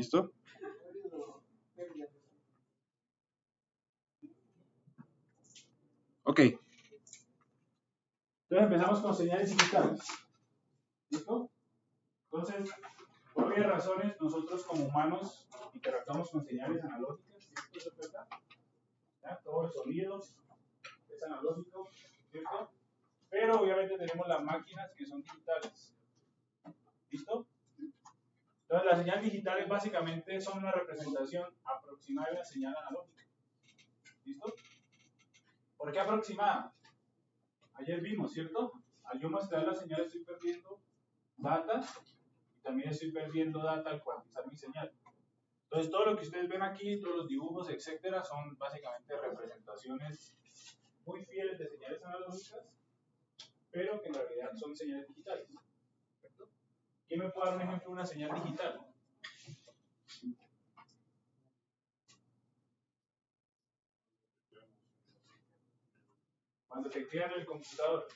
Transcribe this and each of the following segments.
¿Listo? Ok. Entonces empezamos con señales digitales. ¿Listo? Entonces, por varias razones, nosotros como humanos interactuamos con señales analógicas, ¿cierto? ¿Eso es verdad? ¿Ya? Todo el sonido es analógico, ¿cierto? Pero obviamente tenemos las máquinas que son digitales. ¿Listo? Entonces, las señales digitales básicamente son una representación aproximada de una señal analógica. ¿Listo? ¿Por qué aproximada? Ayer vimos, ¿cierto? Al yo mostrar la señal estoy perdiendo data y también estoy perdiendo data al cuantizar mi señal. Entonces, todo lo que ustedes ven aquí, todos los dibujos, etcétera, son básicamente representaciones muy fieles de señales analógicas, pero que en realidad son señales digitales. ¿Cierto? ¿Quién me puede dar un ejemplo de una señal digital? Cuando se crea en el computador,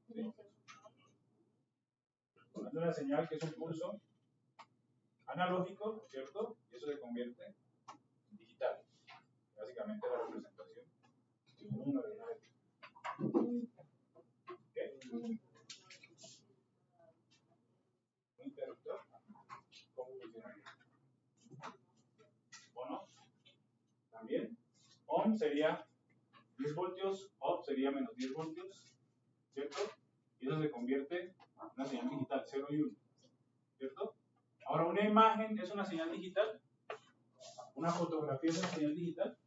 ¿sí? Cuando una señal que es un pulso analógico, ¿cierto? Y eso se convierte en digital. Básicamente la representación de un número y una letra. ¿Okay? Un interruptor, ¿cómo funcionaría? ¿On-off? También. On sería 10 voltios, off sería menos 10 voltios, ¿cierto? Y eso se convierte en una señal digital, 0 y 1, ¿cierto? Ahora, ¿una imagen es una señal digital? ¿Una fotografía es una señal digital?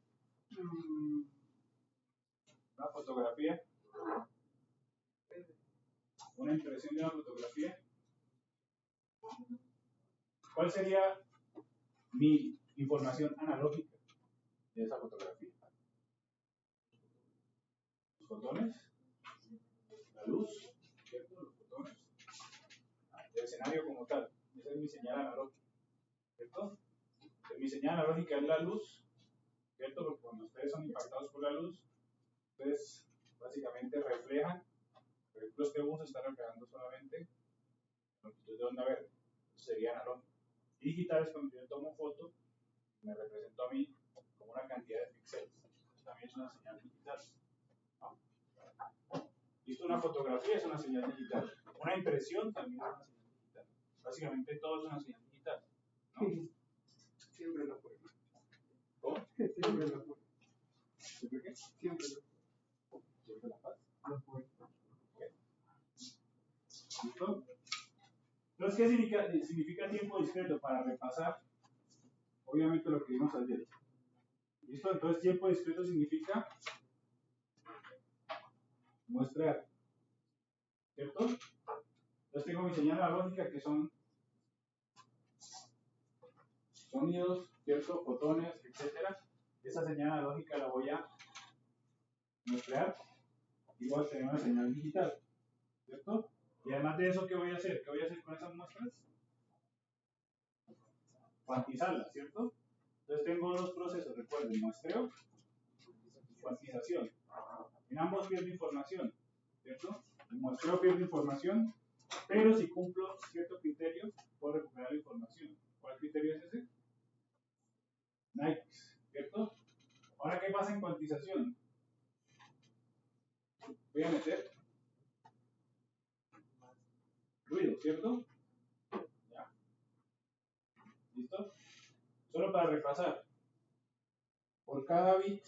¿Una fotografía? ¿Una impresión de una fotografía? ¿Cuál sería mi información analógica de esa fotografía? Los fotones, la luz, ¿cierto? Los fotones, el escenario como tal. Esa es mi señal analógica, ¿cierto? Mi señal analógica es la luz, ¿cierto? Porque cuando ustedes son impactados por la luz, ustedes básicamente reflejan. Por ejemplo, este bus está reflejando solamente longitud de onda verde. Eso sería analógico. Y digital es cuando yo tomo foto y me represento a mí como una cantidad de píxeles. Eso también es una señal digital. ¿No? ¿Listo? Una fotografía es una señal digital. Una impresión también es una señal digital. Básicamente todo es una señal digital. ¿No? Siempre lo fue. ¿Cómo? Siempre lo fue. ¿Siempre qué? Siempre lo fue. ¿Siempre la paz? Lo fue. ¿Listo? Entonces, ¿qué significa tiempo discreto? Para repasar, obviamente, lo que vimos ayer. ¿Listo? Entonces, tiempo discreto significa muestrear, ¿cierto? Entonces, tengo mi señal analógica que son sonidos, ¿cierto? Fotones, etcétera. Esa señal analógica la voy a muestrear y voy a tener una señal digital, ¿cierto? Y además de eso, ¿qué voy a hacer? ¿Qué voy a hacer con esas muestras? Cuantizarlas, ¿cierto? Entonces tengo dos procesos, recuerden, muestreo y cuantización. En ambos pierdo información, ¿cierto? El muestreo pierde información, pero si cumplo cierto criterio, puedo recuperar la información. ¿Cuál criterio es ese? Nikes, ¿cierto? Ahora, ¿qué pasa en cuantización? Voy a meter ruido, ¿cierto? Ya. ¿Listo? Solo para repasar. Por cada bit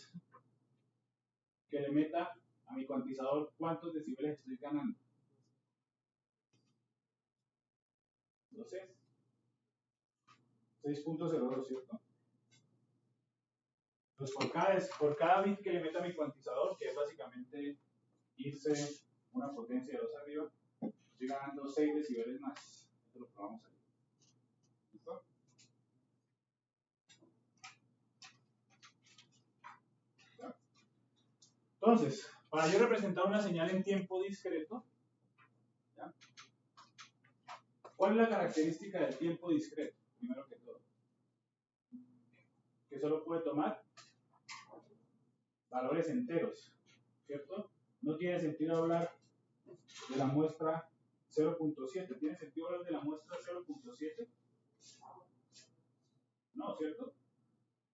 que le meta a mi cuantizador, ¿cuántos decibeles estoy ganando? 12. 6.02, ¿cierto? Entonces, por cada bit que le meta a mi cuantizador, que es básicamente irse una potencia de 2 arriba, estoy ganando 6 decibeles más. Esto lo probamos ahí. ¿Listo? ¿Ya? Entonces, para yo representar una señal en tiempo discreto, ¿ya? ¿Cuál es la característica del tiempo discreto? Primero que todo, que solo puede tomar valores enteros, ¿cierto? No tiene sentido hablar de la muestra 0.7. ¿Tiene sentido hablar de la muestra 0.7? no, ¿cierto?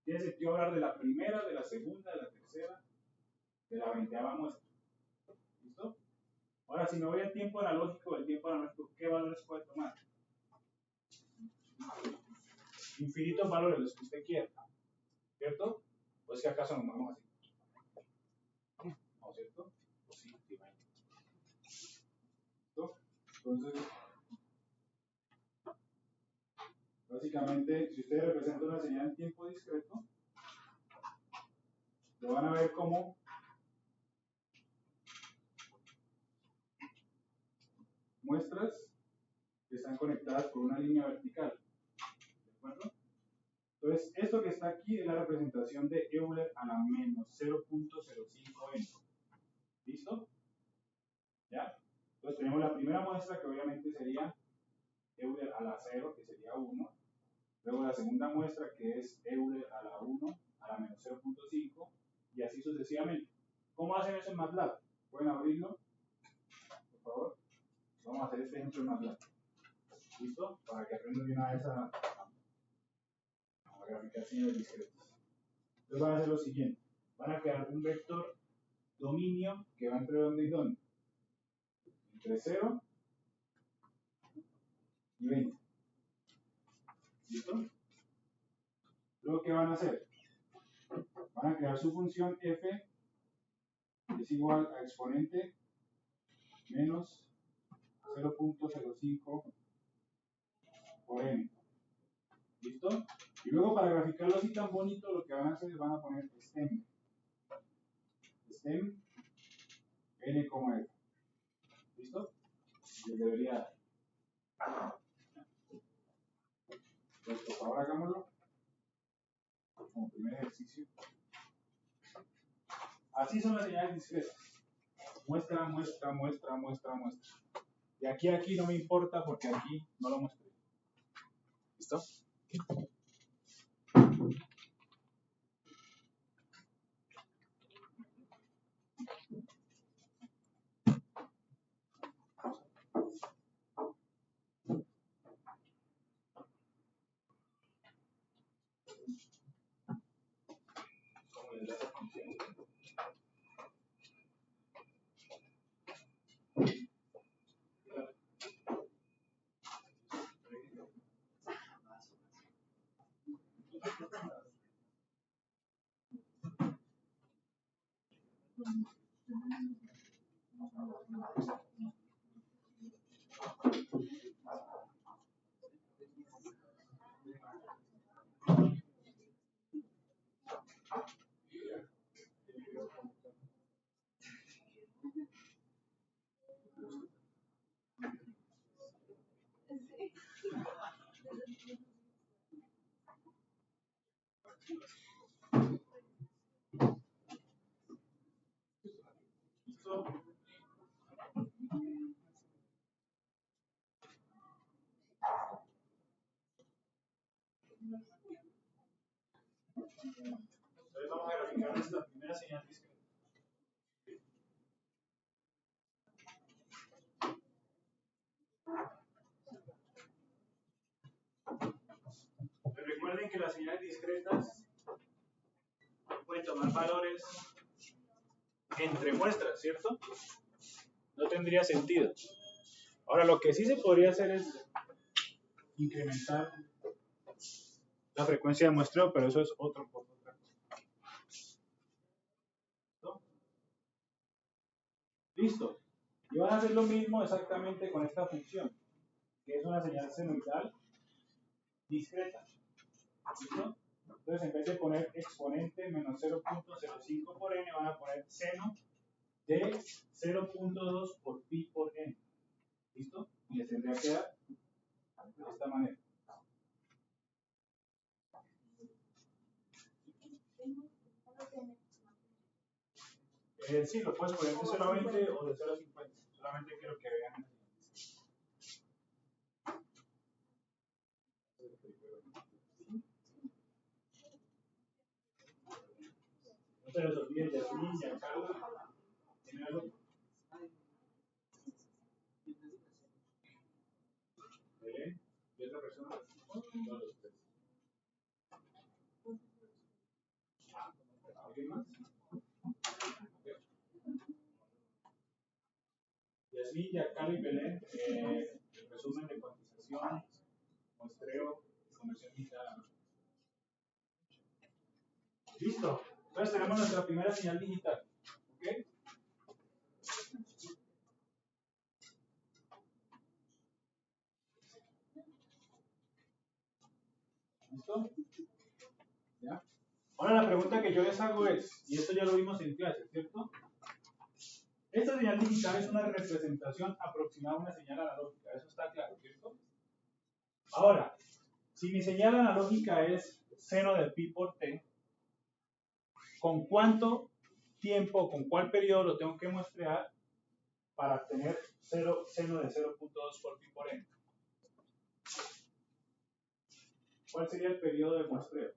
Tiene sentido hablar de la primera, de la segunda, de la tercera, de la 20ª muestra. ¿Listo? Ahora, si me voy al tiempo analógico, ¿qué valores puede tomar? Infinitos valores, los que usted quiera. ¿Cierto? Pues que acaso nos vamos así. ¿No, cierto? Pues sí, ¿listo? Entonces, básicamente, si ustedes representan una señal en tiempo discreto, lo van a ver como muestras que están conectadas por una línea vertical. ¿De acuerdo? Entonces, esto que está aquí es la representación de Euler a la menos 0.05n. ¿Listo? ¿Ya? Entonces tenemos la primera muestra que obviamente sería Euler a la 0, que sería 1. Luego la segunda muestra que es Euler a la 1 a la menos 0.5 y así sucesivamente. ¿Cómo hacen eso en MATLAB? ¿Pueden abrirlo? Por favor. Vamos a hacer este ejemplo en MATLAB. ¿Listo? Para que aprendan de una vez a graficar señales discretas. Entonces van a hacer lo siguiente. Van a crear un vector dominio que va entre dónde y dónde. Entre 0 y 20. ¿Listo? Luego, ¿qué van a hacer? Van a crear su función f es igual a exponente menos 0.05 por n. ¿Listo? Y luego, para graficarlo así tan bonito, lo que van a hacer es van a poner stem n, f. ¿Listo? Les debería dar. Pues por favor, hagámoslo como primer ejercicio. Así son las señales discretas. Muestra, muestra, muestra, muestra, muestra. De aquí a aquí no me importa porque aquí no lo mostré. ¿Listo? Entonces vamos a graficar esta primera señal discreta. Pero recuerden que las señales discretas pueden tomar valores entre muestras, ¿cierto? No tendría sentido. Ahora, lo que sí se podría hacer es incrementar la frecuencia de muestreo, pero eso es otra cosa. Listo. Y van a hacer lo mismo exactamente con esta función, que es una señal senoidal discreta. ¿Listo? Entonces, en vez de poner exponente menos 0.05 por n, van a poner seno de 0.2 por pi por n. ¿Listo? Y les tendría que dar de esta manera. Sí, lo puedes poner de 0 a 20 o de 0 a 50. Solamente quiero que vean. No se les olvide Yasmin, Giancarlo. ¿Tiene algo? ¿Y otra persona? No, los tres. Yasmín, Yacali y Belén, el resumen de cuantización, muestreo, conversión digital analógica. Listo. Entonces tenemos nuestra primera señal digital. ¿Ok? ¿Listo? ¿Ya? Ahora la pregunta que yo les hago es, y esto ya lo vimos en clase, ¿cierto? Esta señal digital es una representación aproximada a una señal analógica, eso está claro, ¿cierto? Ahora, si mi señal analógica es seno de pi por t, ¿con cuánto tiempo, con cuál periodo lo tengo que muestrear para obtener seno de 0.2 por pi por n? ¿Cuál sería el periodo de muestreo?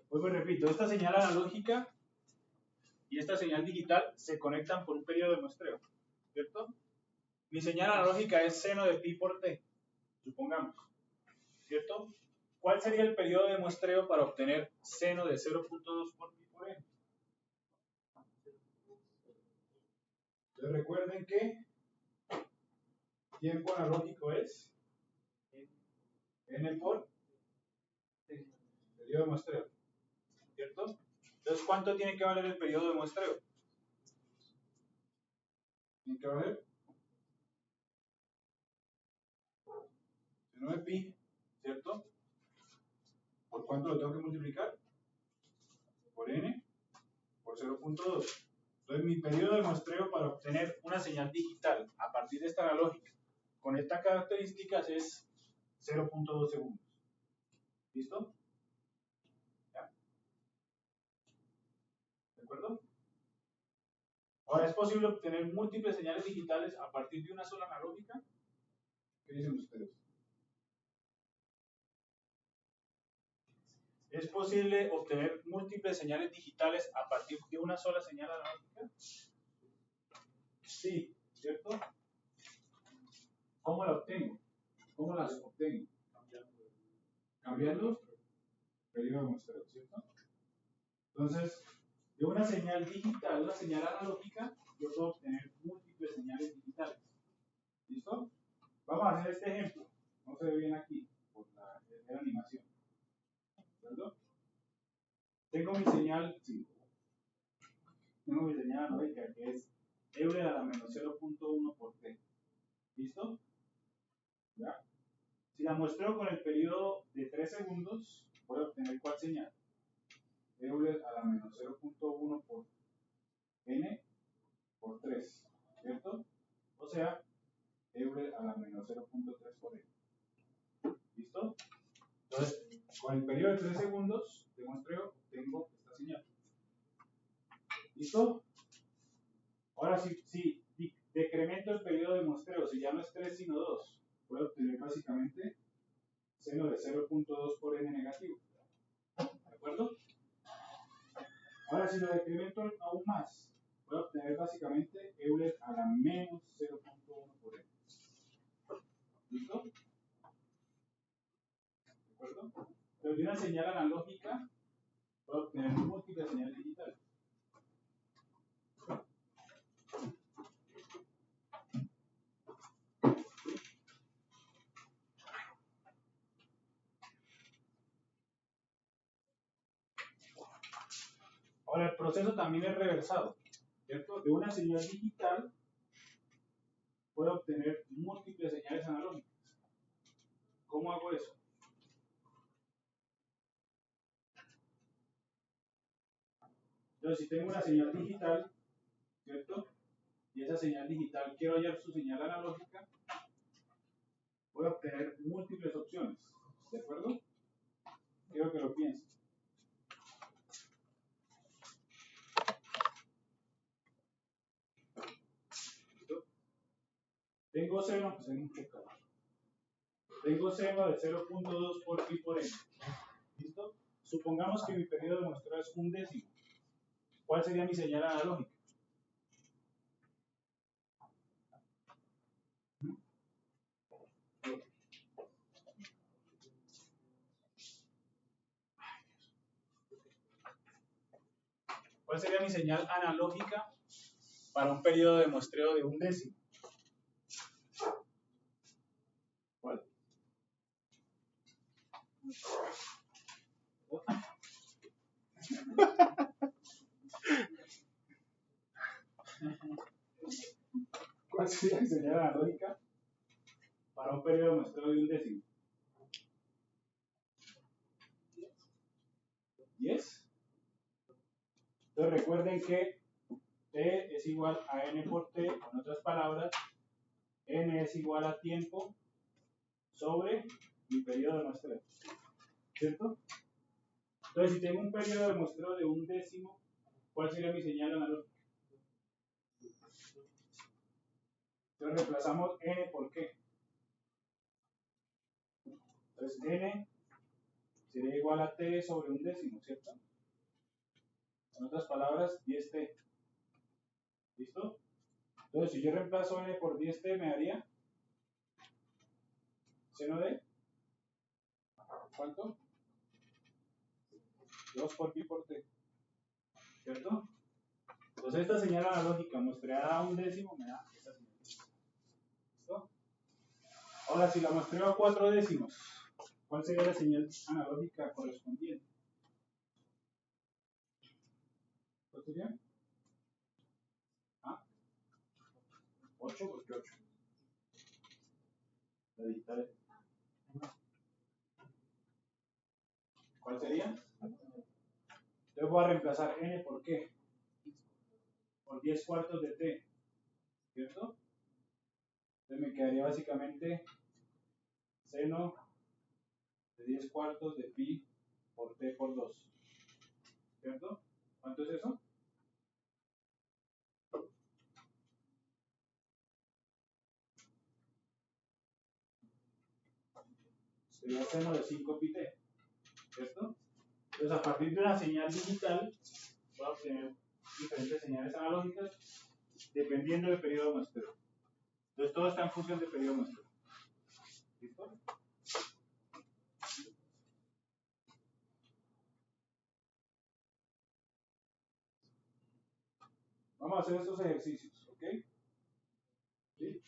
Pues repito, esta señal analógica y esta señal digital se conectan por un periodo de muestreo, ¿cierto? Mi señal analógica es seno de pi por t, supongamos, ¿cierto? ¿Cuál sería el periodo de muestreo para obtener seno de 0.2 por pi por n? Entonces recuerden que tiempo analógico es n por periodo de muestreo, ¿cierto? Entonces, ¿cuánto tiene que valer el periodo de muestreo? Tiene que valer seno de pi, ¿cierto? ¿Por cuánto lo tengo que multiplicar? Por n por 0.2. Entonces, mi periodo de muestreo para obtener una señal digital a partir de esta analógica con estas características es 0.2 segundos. ¿Listo? ¿Ya? ¿De acuerdo? Ahora, ¿es posible obtener múltiples señales digitales a partir de una sola analógica? ¿Qué dicen ustedes? ¿Es posible obtener múltiples señales digitales a partir de una sola señal analógica? Sí, ¿cierto? ¿Cómo la obtengo? ¿Cómo las obtengo? Cambiando periodo de muestreo, ¿cierto? Entonces, de una señal digital, una señal analógica, yo puedo obtener múltiples señales digitales. ¿Listo? Vamos a hacer este ejemplo. No se ve bien aquí por la animación. ¿Cierto? Tengo mi señal, sí. Tengo mi señal analógica que es Euler a la menos 0.1 por t. ¿Listo? ¿Ya? Si la muestreo con el periodo de 3 segundos, voy a obtener ¿cuál señal? Euler a la menos 0.1 por n por 3, ¿cierto? O sea, Euler a la menos 0.3 por n. ¿Listo? Entonces, con el periodo de 3 segundos de muestreo, obtengo esta señal. ¿Listo? Ahora, si decremento el periodo de muestreo, si ya no es 3 sino 2, puedo obtener básicamente seno de 0.2 por n negativo. ¿De acuerdo? Ahora, si lo decremento aún más, voy a obtener básicamente Euler a la menos 0.1 por n. ¿Listo? ¿De acuerdo? Pero de una señal analógica, puedo obtener múltiples señales digitales. Ahora, el proceso también es reversado, ¿cierto? De una señal digital puedo obtener múltiples señales analógicas. ¿Cómo hago eso? Entonces, si tengo una señal digital, ¿cierto? Y esa señal digital quiero hallar su señal analógica, voy a obtener múltiples opciones, ¿de acuerdo? Quiero que lo piensen. ¿Listo? Tengo seno, pues hay mucho calor. Tengo seno de 0.2 por pi por n. ¿Listo? Supongamos que mi periodo de muestreo es 1/10. ¿Cuál sería mi señal analógica? ¿Cuál sería mi señal analógica para un periodo de muestreo de un décimo? ¿Cuál? ¿Cuál sería mi señal analógica para un periodo de muestreo de un décimo? ¿10? Entonces recuerden que T es igual a N por T, en otras palabras, N es igual a tiempo sobre mi periodo de muestreo, ¿cierto? Entonces, si tengo un periodo de muestreo de un décimo, ¿cuál sería mi señal analógica? Entonces reemplazamos N por qué. Entonces N sería igual a T sobre un décimo, ¿cierto? En otras palabras, 10T. ¿Listo? Entonces, si yo reemplazo N por 10T, me daría seno de ¿cuánto? 2 por pi por T. ¿Cierto? Entonces esta señal analógica muestreada a un décimo me da esta señal. ¿Listo? Ahora, si la muestreo a 4 décimos, ¿cuál sería la señal analógica correspondiente? ¿Cuál sería? 8 porque 8. La digital. ¿Cuál sería? Entonces voy a reemplazar N por qué? Por 10 cuartos de T. ¿Cierto? Entonces me quedaría básicamente seno de 10 cuartos de pi por T por 2. ¿Cierto? ¿Cuánto es eso? Sería seno de 5 pi T. ¿Cierto? Entonces a partir de una señal digital voy a obtener diferentes señales analógicas dependiendo del periodo de muestreo. Entonces todo está en función del periodo de muestreo. ¿Listo? Vamos a hacer estos ejercicios, ¿ok? ¿Sí?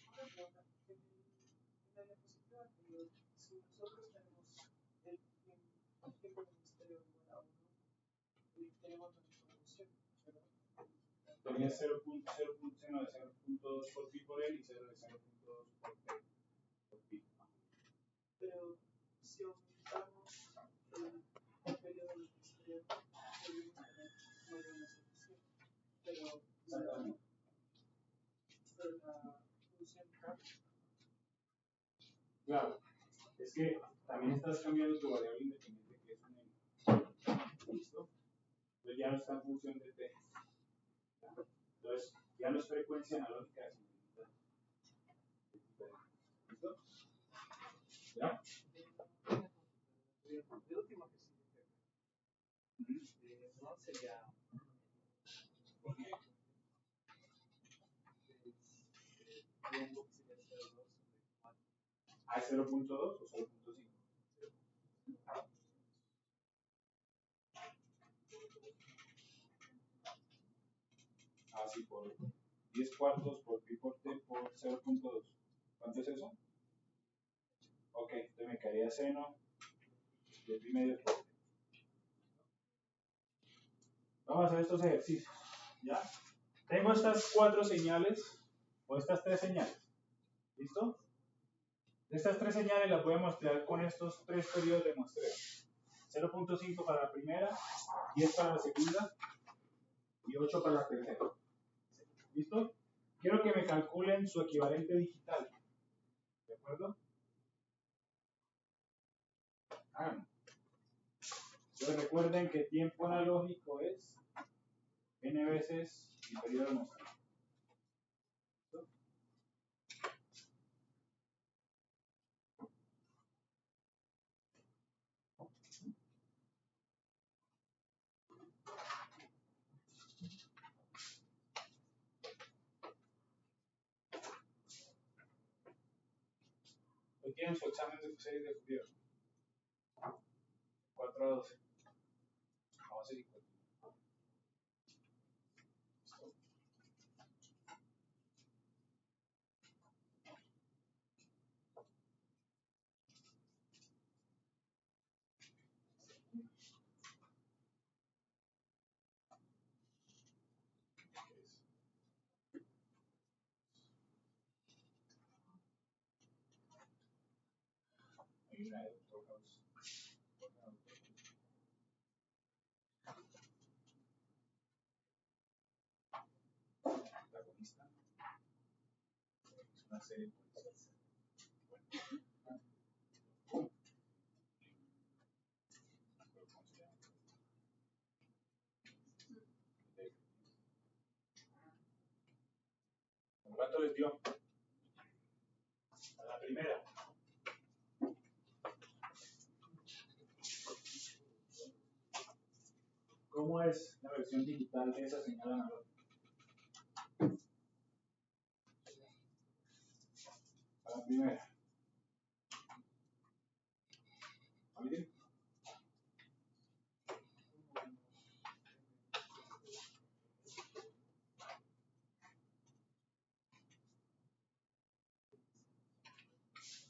Tenía 0.2 por pi por L y 0 de 0.2 por T por pi. Pero si aumentamos el periodo de muestreo, podemos tener mayor resolución. Pero Exactamente. la función K, Claro, es que también estás cambiando tu variable independiente que es un N. ¿Listo? Entonces ya no está en función de T. ¿Ya? Entonces ya no es frecuencia analógica de similitud. ¿Listo? ¿Ya? de último que sí, no sería ¿Por qué? tiempo que sería 0.2 sobre 4. ¿A 0.2 o 0.5? Así por 10 cuartos por pi por T por 0.2. ¿Cuánto es eso? Ok, entonces me quedaría seno de pi medio por T. Vamos a hacer estos ejercicios. ¿Ya? Tengo estas 4 señales o estas 3 señales. ¿Listo? Estas 3 señales las voy a mostrar con estos 3 periodos de muestreo. 0.5 para la primera, 10 para la segunda y 8 para la tercera. ¿Listo? Quiero que me calculen su equivalente digital. ¿De acuerdo? Háganlo. Entonces recuerden que tiempo analógico es n veces el periodo de muestreo. ¿Listo? Hoy tienen su examen de serie de Fourier. 4 a 12. Vamos a seguir. Hay una de Dr. House. Protagonista. Es una serie policial. ¿Cuánto les dio? A la primera. ¿Cómo es la versión digital de esa señal analógica? A la primera. ¿Alguien?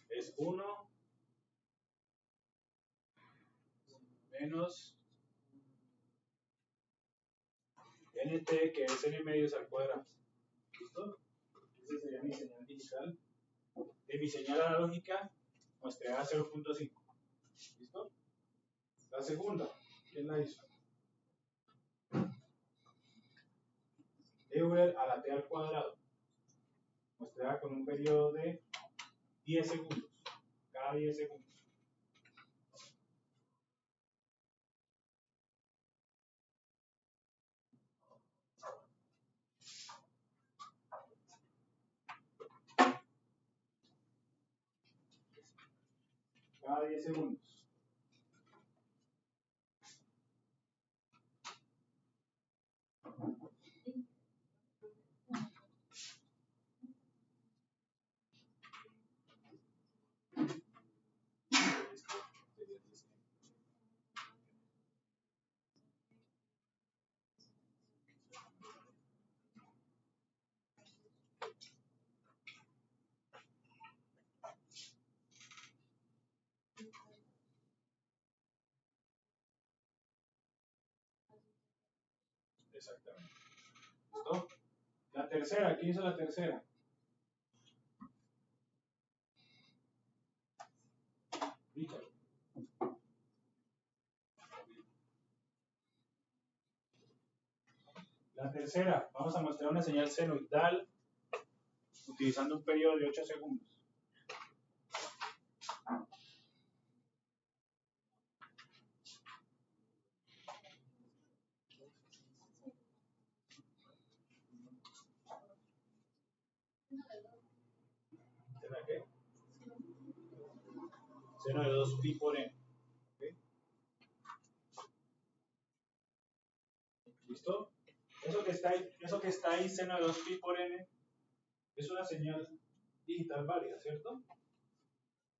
Es 1 menos nt, que es n medios al cuadrado. ¿Listo? Esa sería mi señal digital. De mi señal analógica muestré a 0.5. ¿Listo? La segunda, ¿quién la hizo? Euler a la t al cuadrado. Muestrada con un periodo de 10 segundos. Cada 10 segundos. Cada 10 segundos. Exactamente. ¿Listo? La tercera, ¿quién hizo la tercera? Richard. La tercera, vamos a mostrar una señal senoidal utilizando un periodo de 8 segundos. ¿Será qué? Seno de 2 pi por n. ¿Okay? ¿Listo? Eso que está ahí, seno de 2 pi por n, es una señal digital válida, ¿cierto?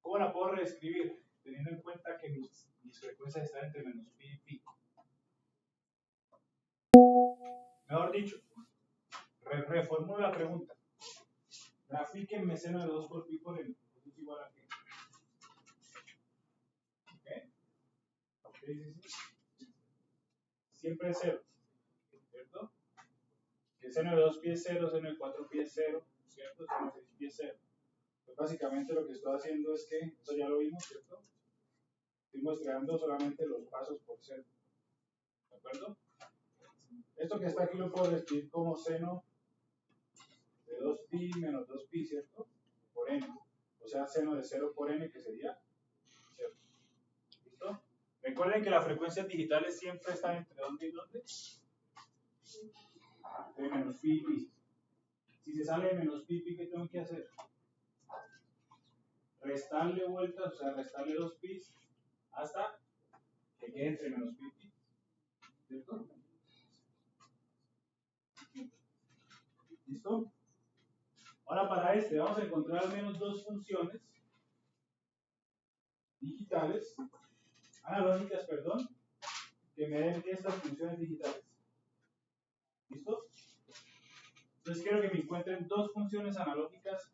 ¿Cómo la puedo reescribir? Teniendo en cuenta que mis frecuencias están entre menos pi y pi. Mejor dicho, reformulo la pregunta. Grafíquenme seno de 2 por pi por n. Eso es igual a qué. ¿Ok? Sí. Siempre es 0. ¿Cierto? Que seno de 2 pi es 0, seno de 4 pi es 0, ¿cierto? Seno de 6 pi es 0. Pues básicamente lo que estoy haciendo es que, eso ya lo vimos, ¿cierto? Estoy mostrando solamente los pasos por 0. ¿De acuerdo? Esto que está aquí lo puedo escribir como seno de 2 pi menos 2 pi, ¿cierto? Por n. O sea, seno de 0 por n, que sería 0. ¿Listo? Recuerden que las frecuencias digitales siempre están entre dónde y dónde. De menos pi y pi. Si se sale de menos pi y pi, ¿qué tengo que hacer? Restarle vueltas, o sea, restarle 2 pi hasta que quede entre menos pi y pi. ¿Cierto? ¿Listo? Ahora para este vamos a encontrar al menos dos funciones digitales, analógicas, perdón, que me den estas funciones digitales. ¿Listo? Entonces quiero que me encuentren dos funciones analógicas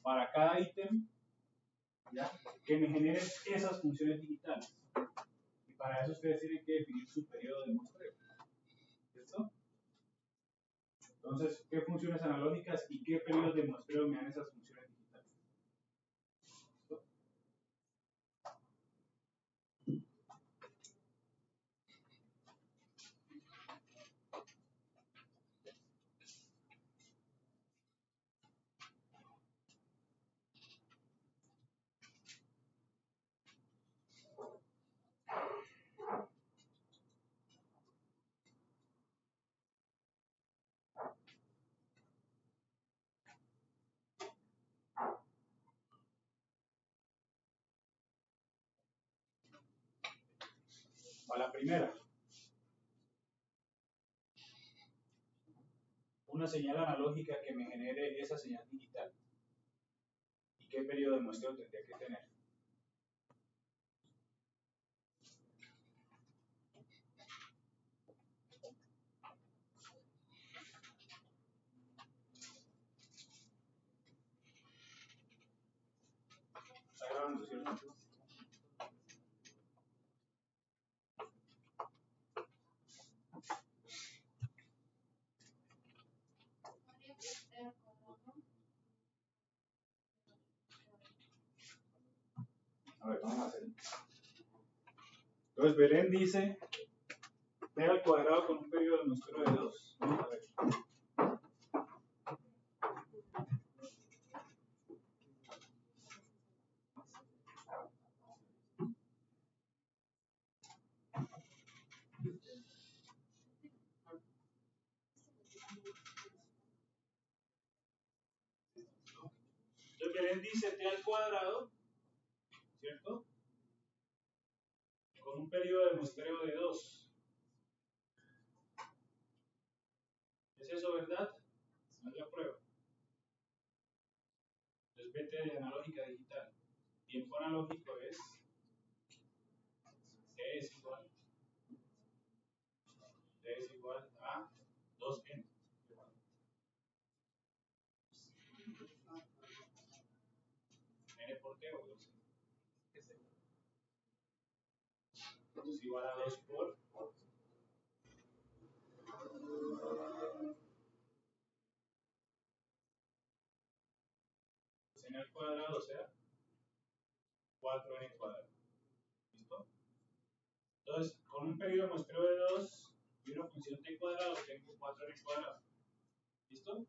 para cada ítem, ¿ya? Que me generen esas funciones digitales. Y para eso ustedes tienen que definir su periodo de muestreo. ¿Listo? Entonces, ¿qué funciones analógicas y qué periodos de muestreo me dan esas funciones digitales? ¿Listo? a la primera. Una señal analógica que me genere esa señal digital. ¿Y qué periodo de muestreo tendría que tener? ¿Está grabando, cierto? A ver, vamos a hacer. Entonces, Belén dice t al cuadrado con un periodo de muestreo de 2. Vamos a ver. Entonces, Belén dice t al cuadrado, ¿cierto? Con un periodo de muestreo de 2. ¿Es eso verdad? Haz la prueba. Entonces, vete de analógica a digital. Tiempo analógico es t es igual a 2n. N por t o 2n. Es igual a 2 por n al cuadrado, o sea 4n cuadrado. ¿Listo? Entonces, con un periodo de muestreo de 2 y una función t cuadrado, tengo 4n cuadrado. ¿Listo?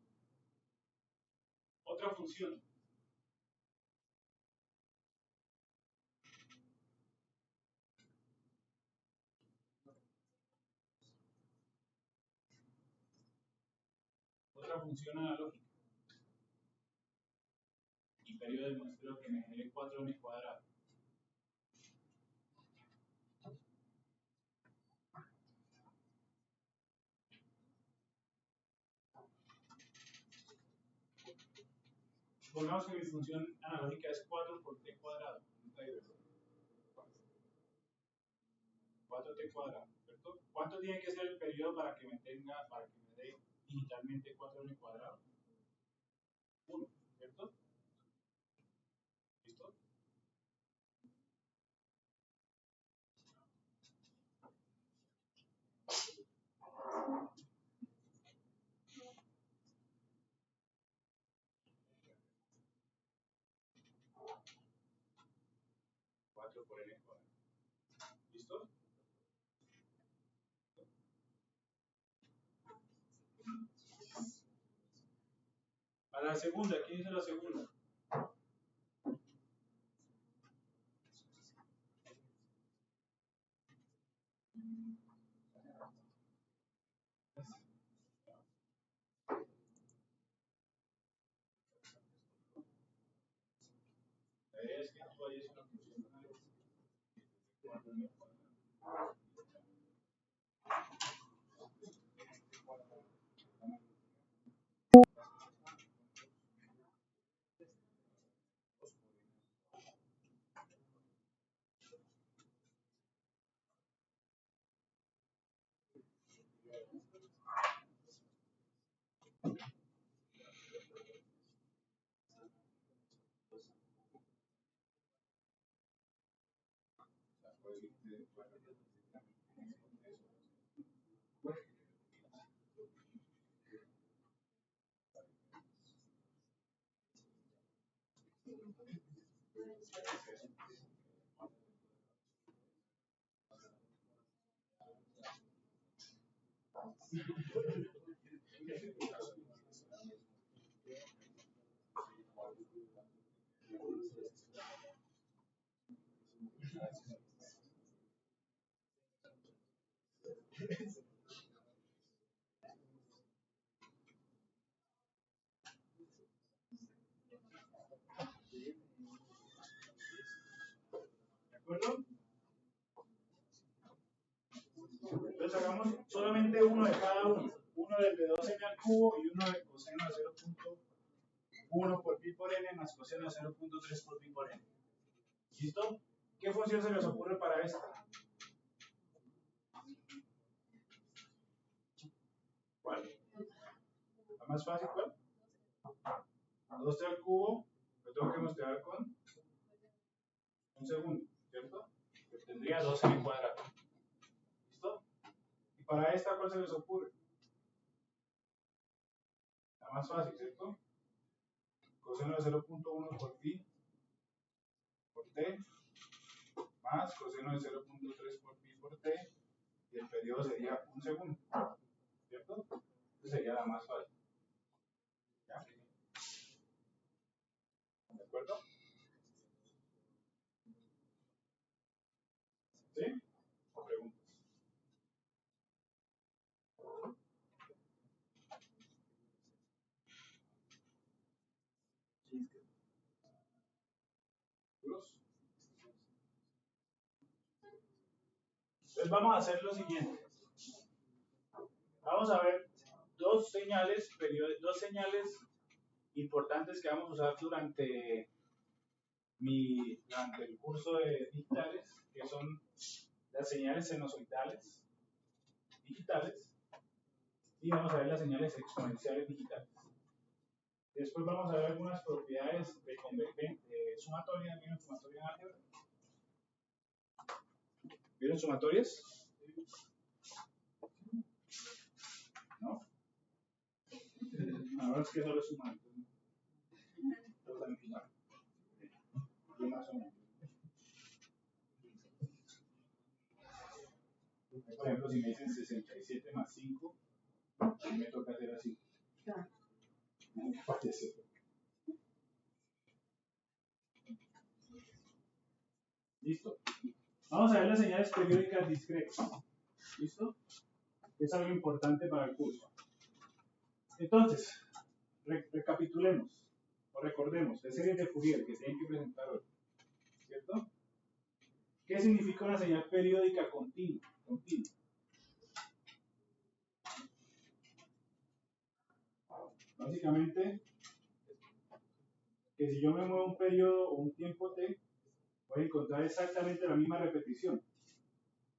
Otra función. Otra función analógica. Y periodo de muestreo que me genere 4n cuadrado. Supongamos que mi función analógica es 4 por t cuadrado. 4t cuadrado, ¿cierto? ¿Cuánto tiene que ser el periodo para que me dé digitalmente 4n cuadrado? 1, ¿cierto? ¿Listo? Por n cuadrado. ¿Listo? A la segunda, ¿quién hizo la segunda? Es que tú hayas una función analógica. ¿De acuerdo? hagamos solamente uno de cada uno. Uno del de 2n al cubo y uno de coseno de 0.1 por pi por n más coseno de 0.3 por pi por n. ¿Listo? ¿Qué función se les ocurre para esta? ¿Cuál? ¿La más fácil cuál? 2t al cubo, lo tengo que mostrar con un segundo, ¿cierto? Que tendría 2n cuadrado. ¿Listo? Y para esta, ¿cuál se les ocurre? La más fácil, ¿cierto? Coseno de 0.1 por pi por t más coseno de 0.3 por pi por t y el periodo sería un segundo, ¿cierto? Esa sería la más fácil. ¿Ya? ¿De acuerdo? ¿Sí? ¿O preguntas? ¿Seguros? Entonces vamos a hacer lo siguiente. Vamos a ver dos señales importantes que vamos a usar durante el curso de digitales, que son las señales sinusoidales digitales, y vamos a ver las señales exponenciales digitales. Después vamos a ver algunas propiedades de sumatoria. ¿Vieron sumatoria en álgebra? ¿Vieron sumatorias? ¿No? Ahora es que solo es sumar. Más o menos. Por ejemplo, si me dicen 67 más 5, a mí me toca hacer así. ¿Listo? Vamos a ver las señales periódicas discretas. ¿Listo? Es algo importante para el curso. Entonces, recapitulemos o recordemos de series de Fourier que se tienen que presentar hoy. ¿Cierto? ¿Qué significa una señal periódica continua? Básicamente, que si yo me muevo un periodo o un tiempo t, voy a encontrar exactamente la misma repetición.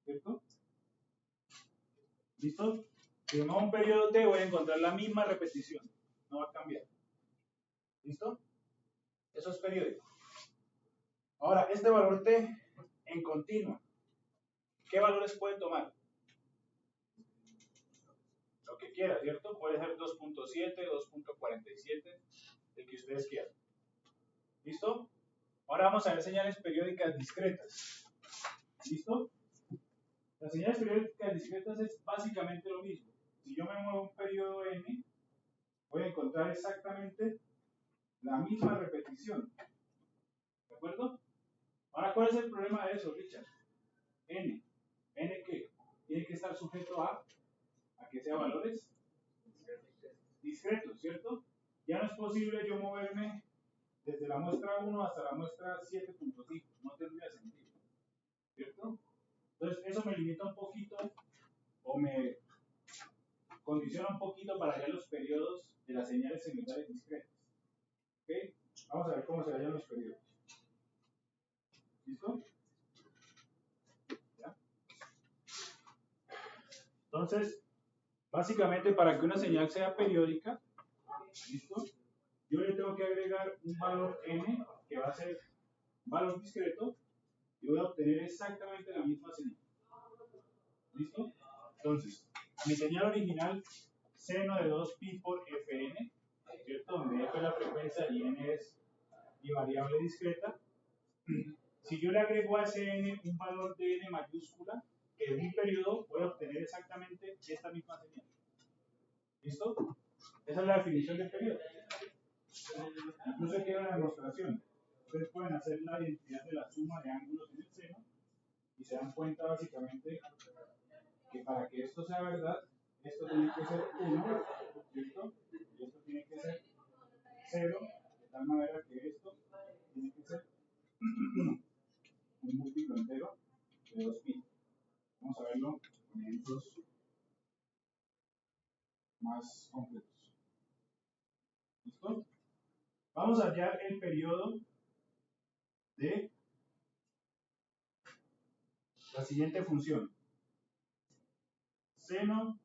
¿Cierto? ¿Listo? Si me muevo un periodo t, voy a encontrar la misma repetición. No va a cambiar. ¿Listo? Eso es periódico. Ahora, este valor t en continua, ¿qué valores puede tomar? Lo que quiera, ¿cierto? Puede ser 2.7, 2.47, el que ustedes quieran. ¿Listo? Ahora vamos a ver señales periódicas discretas. ¿Listo? Las señales periódicas discretas es básicamente lo mismo. Si yo me muevo un periodo n, voy a encontrar exactamente la misma repetición. ¿De acuerdo? Ahora, ¿cuál es el problema de eso, Richard? N. ¿N qué? Tiene que estar sujeto a que sea valores discretos, ¿cierto? Ya no es posible yo moverme desde la muestra 1 hasta la muestra 7.5. No tendría sentido, ¿cierto? Entonces, eso me limita un poquito o me condiciona un poquito para hallar los periodos de las señales sinusoidales discretas. ¿Ok? Vamos a ver cómo se hallan los periodos. ¿Listo? ¿Ya? Entonces, básicamente para que una señal sea periódica, ¿listo? Yo le tengo que agregar un valor n que va a ser un valor discreto y voy a obtener exactamente la misma señal. ¿Listo? Entonces, mi señal original, seno de 2pi por fn, ¿cierto? Donde f es la frecuencia y n es mi variable discreta. Si yo le agrego a ese n un valor de n mayúscula, que es mi periodo, voy a obtener exactamente esta misma señal. ¿Listo? Esa es la definición del periodo. Incluso queda una demostración. Ustedes pueden hacer la identidad de la suma de ángulos en el seno y se dan cuenta básicamente que para que esto sea verdad, esto tiene que ser 1, ¿cierto? Y esto tiene que ser 0, de tal manera que esto tiene que ser un múltiplo entero de 2pi. Vamos a verlo con ejemplos Vamos a hallar el periodo de la siguiente función. Seno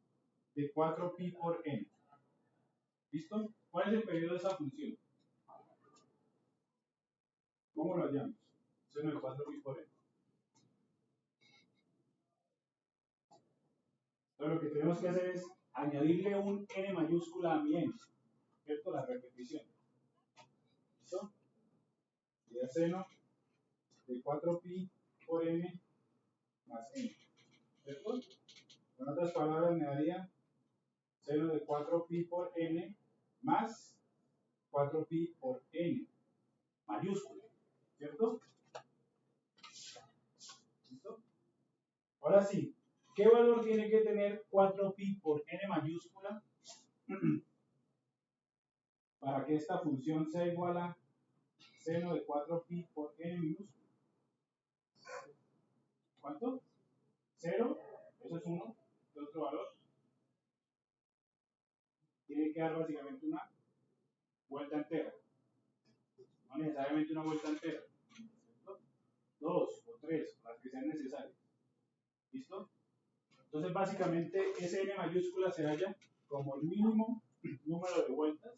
de 4pi por n. ¿Listo? ¿Cuál es el periodo de esa función? ¿Cómo lo hallamos? Seno de 4pi por n. Entonces lo que tenemos que hacer es añadirle un n mayúscula a mi n, ¿cierto? La repetición. ¿Listo? Y el seno de 4pi por n más n, ¿cierto? Con otras palabras me daría seno de 4pi por n más 4pi por n, mayúscula, ¿cierto? ¿Listo? Ahora sí, ¿qué valor tiene que tener 4pi por n mayúscula para que esta función sea igual a seno de 4pi por n minúscula? ¿Cuánto? 0, eso es 1, ¿qué otro valor? Tiene que dar básicamente una vuelta entera, no necesariamente una vuelta entera, ¿cierto? 2 o 3, las que sean necesarias. ¿Listo? Entonces básicamente ese n mayúscula se halla como el mínimo número de vueltas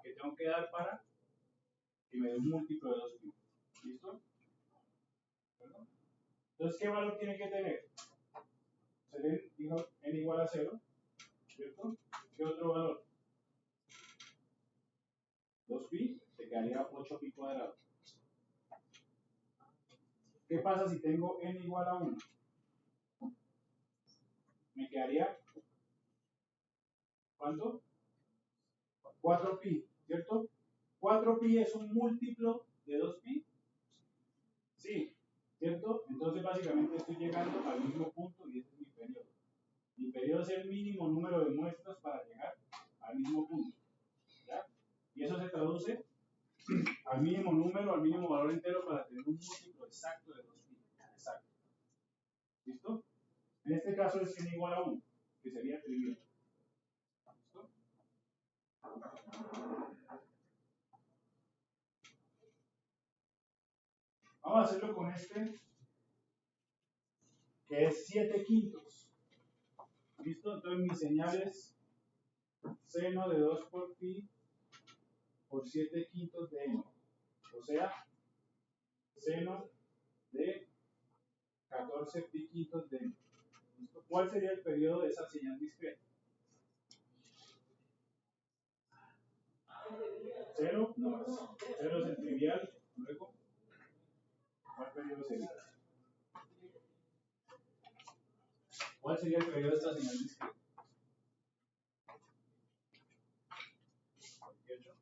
que tengo que dar para que me dé un múltiplo de 2pi. ¿Listo? ¿Verdad? Entonces, ¿qué valor tiene que tener? Se le dijo n igual a 0, ¿cierto? ¿Qué otro valor? 2pi, te quedaría 8pi cuadrado. ¿Qué pasa si tengo n igual a 1? Me quedaría, ¿cuánto? 4pi, ¿cierto? 4pi es un múltiplo de 2pi. Sí, ¿cierto? Entonces básicamente estoy llegando al mismo punto y ese es mi periodo. Mi periodo es el mínimo número de muestras para llegar al mismo punto. ¿Ya? Y eso se traduce al mínimo número, al mínimo valor entero para tener un múltiplo exacto de 2pi. Exacto. ¿Listo? En este caso es n igual a 1, que sería trivial. ¿Listo? Vamos a hacerlo con este, que es 7/5. ¿Listo? Entonces mi señal es seno de 2 por pi por 7/5 de n. O sea, seno de 14pi5 de n. ¿Listo? ¿Cuál sería el periodo de esa señal discreta? 0, no, 0 es el trivial. Luego, ¿cuál periodo sería? ¿Cuál sería el periodo de esta señal discreta? 28.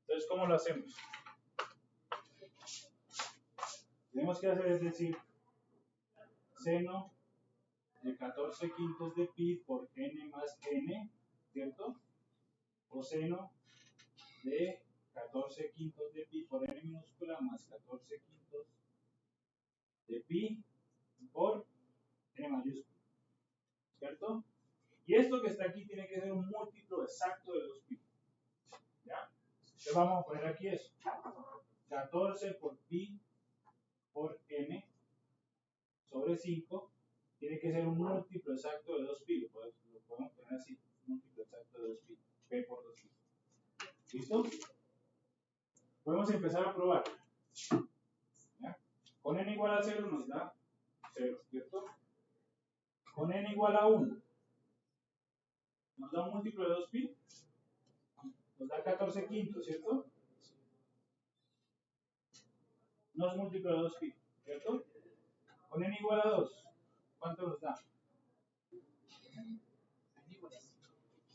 Entonces, ¿cómo lo hacemos? Tenemos que hacer, es decir, seno de 14/5 de pi por n más n, ¿cierto? O seno de 14/5 de pi por n minúscula más 14/5 de pi por n mayúscula, ¿cierto? Y esto que está aquí tiene que ser un múltiplo exacto de 2pi. ¿Ya? Entonces vamos a poner aquí eso. 14 por pi por n sobre 5 tiene que ser un múltiplo exacto de 2pi. Lo podemos poner así, múltiplo exacto de 2pi, p por 2pi. ¿Listo? Podemos empezar a probar. ¿Ya? Con n igual a 0 nos da 0, ¿cierto? Con n igual a 1 nos da un múltiplo de 2pi, nos da 14/5, ¿cierto? No es múltiplo de 2pi, ¿cierto? Con n igual a 2, ¿cuánto nos da?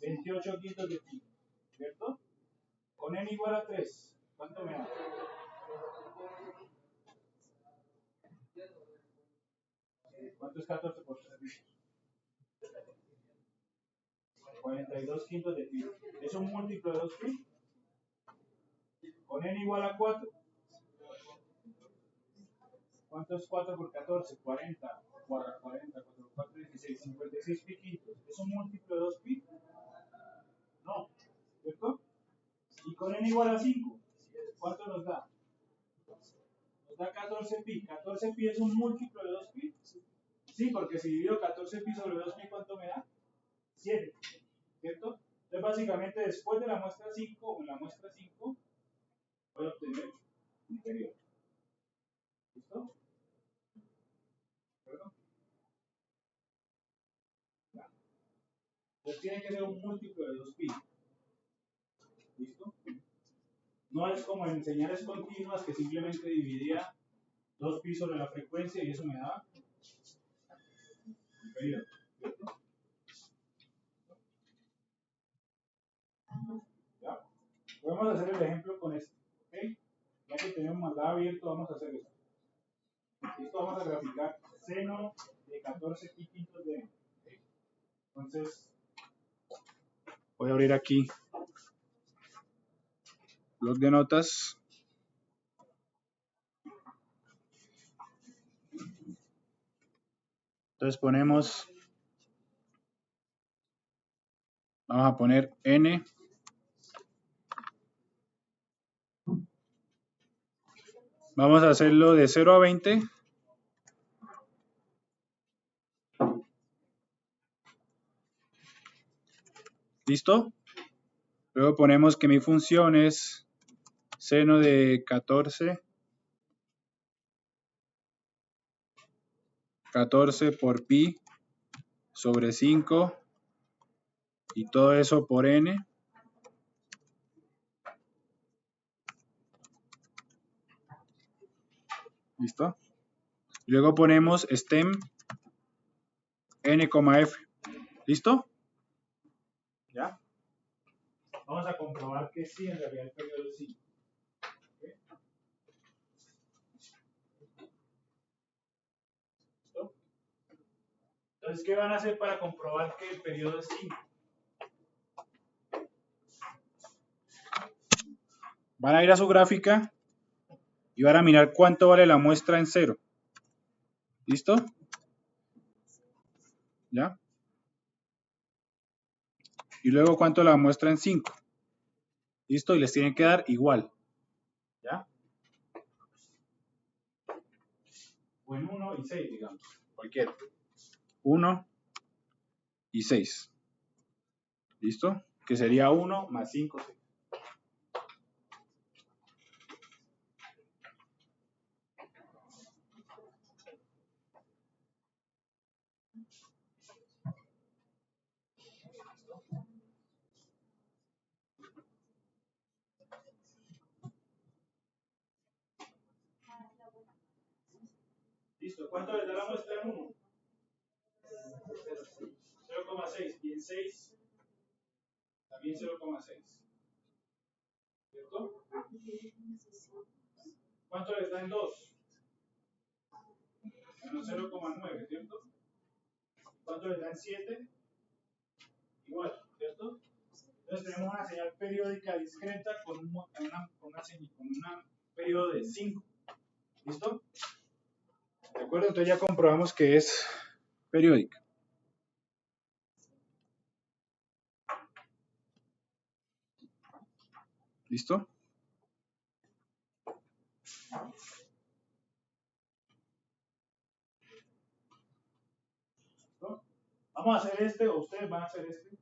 28/5 de pi, ¿cierto? Con n igual a 3, ¿cuánto me da? ¿Cuánto es 14 por 3? 42/5 de pi. ¿Es un múltiplo de 2pi? Con n igual a 4. ¿Cuánto es 4 por 14? 40. 40, 4 por 4, 16. 56 pi quintos. ¿Es un múltiplo de 2pi? No. ¿cierto? Y con n igual a 5, ¿cuánto nos da? Nos da 14pi. 14pi es un múltiplo de 2pi. Sí, porque si divido 14pi sobre 2pi, ¿cuánto me da? 7, ¿cierto? Entonces, básicamente, después de la muestra 5, o en la muestra 5, voy a obtener un periodo. ¿Listo? ¿Perdón? Entonces, tiene que ser un múltiplo de 2pi. ¿Listo? No es como en señales continuas que simplemente dividía 2pi sobre la frecuencia y eso me daba un periodo. ¿Cierto? ¿Ya? Vamos a hacer el ejemplo con esto. ¿Ok? Ya que tenemos MATLAB abierto, vamos a hacer esto. Esto vamos a graficar seno de 14 pi quintos de n. ¿Okay? Entonces, voy a abrir aquí bloc de notas. Entonces ponemos, vamos a poner n. Vamos a hacerlo de 0 a 20. ¿Listo? Luego ponemos que mi función es seno de 14 por pi sobre 5 y todo eso por n. ¿Listo? Luego ponemos stem n, f. ¿Listo? ¿Ya? Vamos a comprobar que sí, en realidad el periodo es 5. ¿Okay? ¿Listo? Entonces, ¿qué van a hacer para comprobar que el periodo es 5? Van a ir a su gráfica y van a mirar cuánto vale la muestra en 0. ¿Listo? ¿Ya? Y luego cuánto la muestra en 5. ¿Listo? Y les tienen que dar igual. ¿Ya? O en 1 y 6, digamos. Cualquiera. 1 y 6. ¿Listo? Que sería 1 más 5, 6. ¿Listo? ¿Cuánto les da la muestra en 1? 0,6. Y en 6, también 0,6. ¿Cierto? ¿Cuánto les da en 2? Menos 0,9, ¿cierto? ¿Cuánto les da en 7? Igual, ¿cierto? Entonces tenemos una señal periódica discreta con un periodo de 5. ¿Listo? ¿De acuerdo? Entonces ya comprobamos que es periódica. ¿Listo? ¿Listo? Vamos a hacer este o ustedes van a hacer este.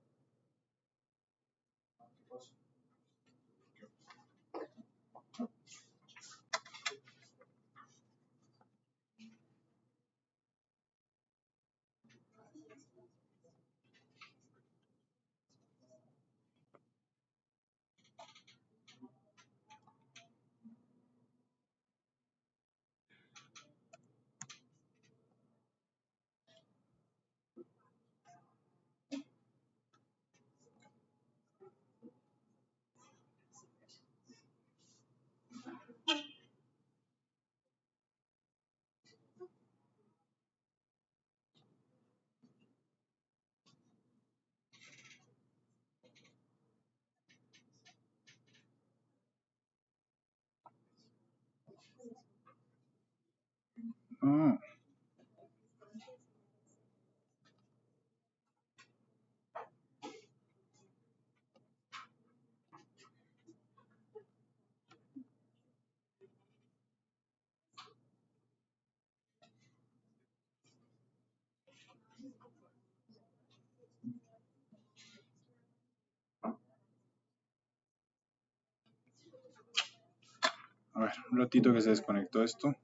Oh. A ver, un ratito que se desconectó esto.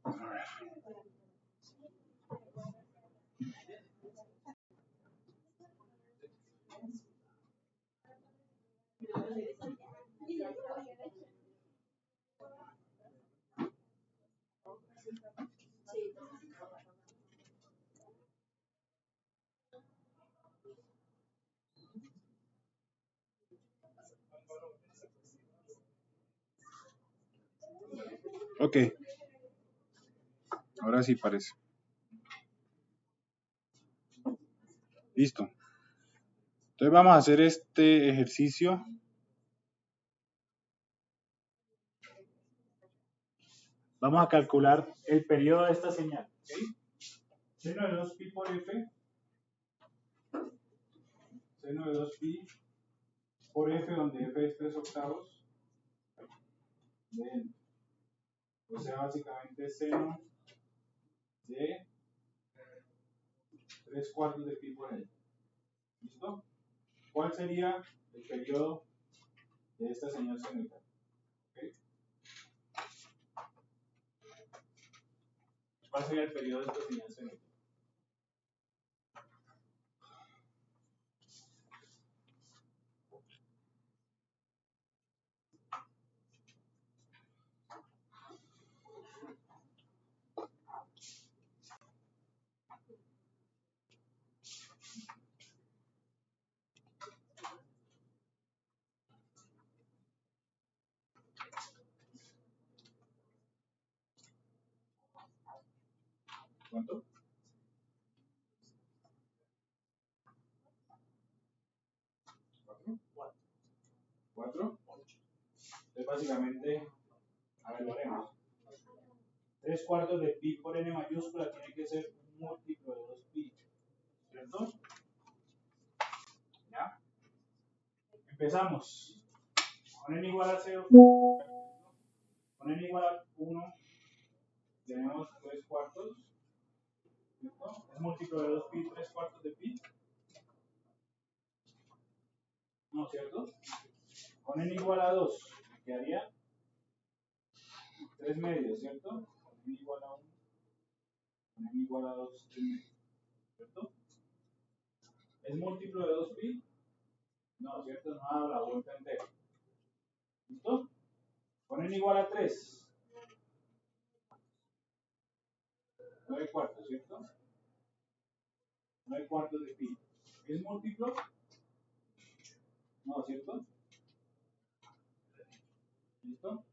A ver. Ok, ahora sí parece. Listo. Entonces vamos a hacer este ejercicio. Vamos a calcular el periodo de esta señal. ¿Okay? Seno de 2pi por f. Seno de 2pi por f, donde f es 3/8 de n. O sea, básicamente seno de 3/4 de pi por n. ¿Listo? ¿Cuál sería el periodo de esta señal senoidal? ¿Okay? ¿Cuál sería el periodo de esta señal senoidal? ¿Cuánto? 4. Entonces, básicamente, a ver, lo haremos. 3/4 de pi por n mayúscula tiene que ser un múltiplo de 2pi. ¿Cierto? ¿Ya? Empezamos. Con n igual a 0. Con n igual a 1 tenemos 3/4. ¿Cierto? Es múltiplo de 2pi, 3/4 de pi. ¿No, cierto? Con n igual a 2 quedaría 3 medios, ¿cierto? Con n igual a 1. Con n igual a 2, 3 medios. ¿Cierto? ¿Es múltiplo de 2pi? No, ¿cierto? No ha dado la vuelta entera. ¿Listo? Con n igual a 3. 9/4, ¿cierto? 9/4 de pi. ¿Es múltiplo? No, ¿cierto? ¿Listo?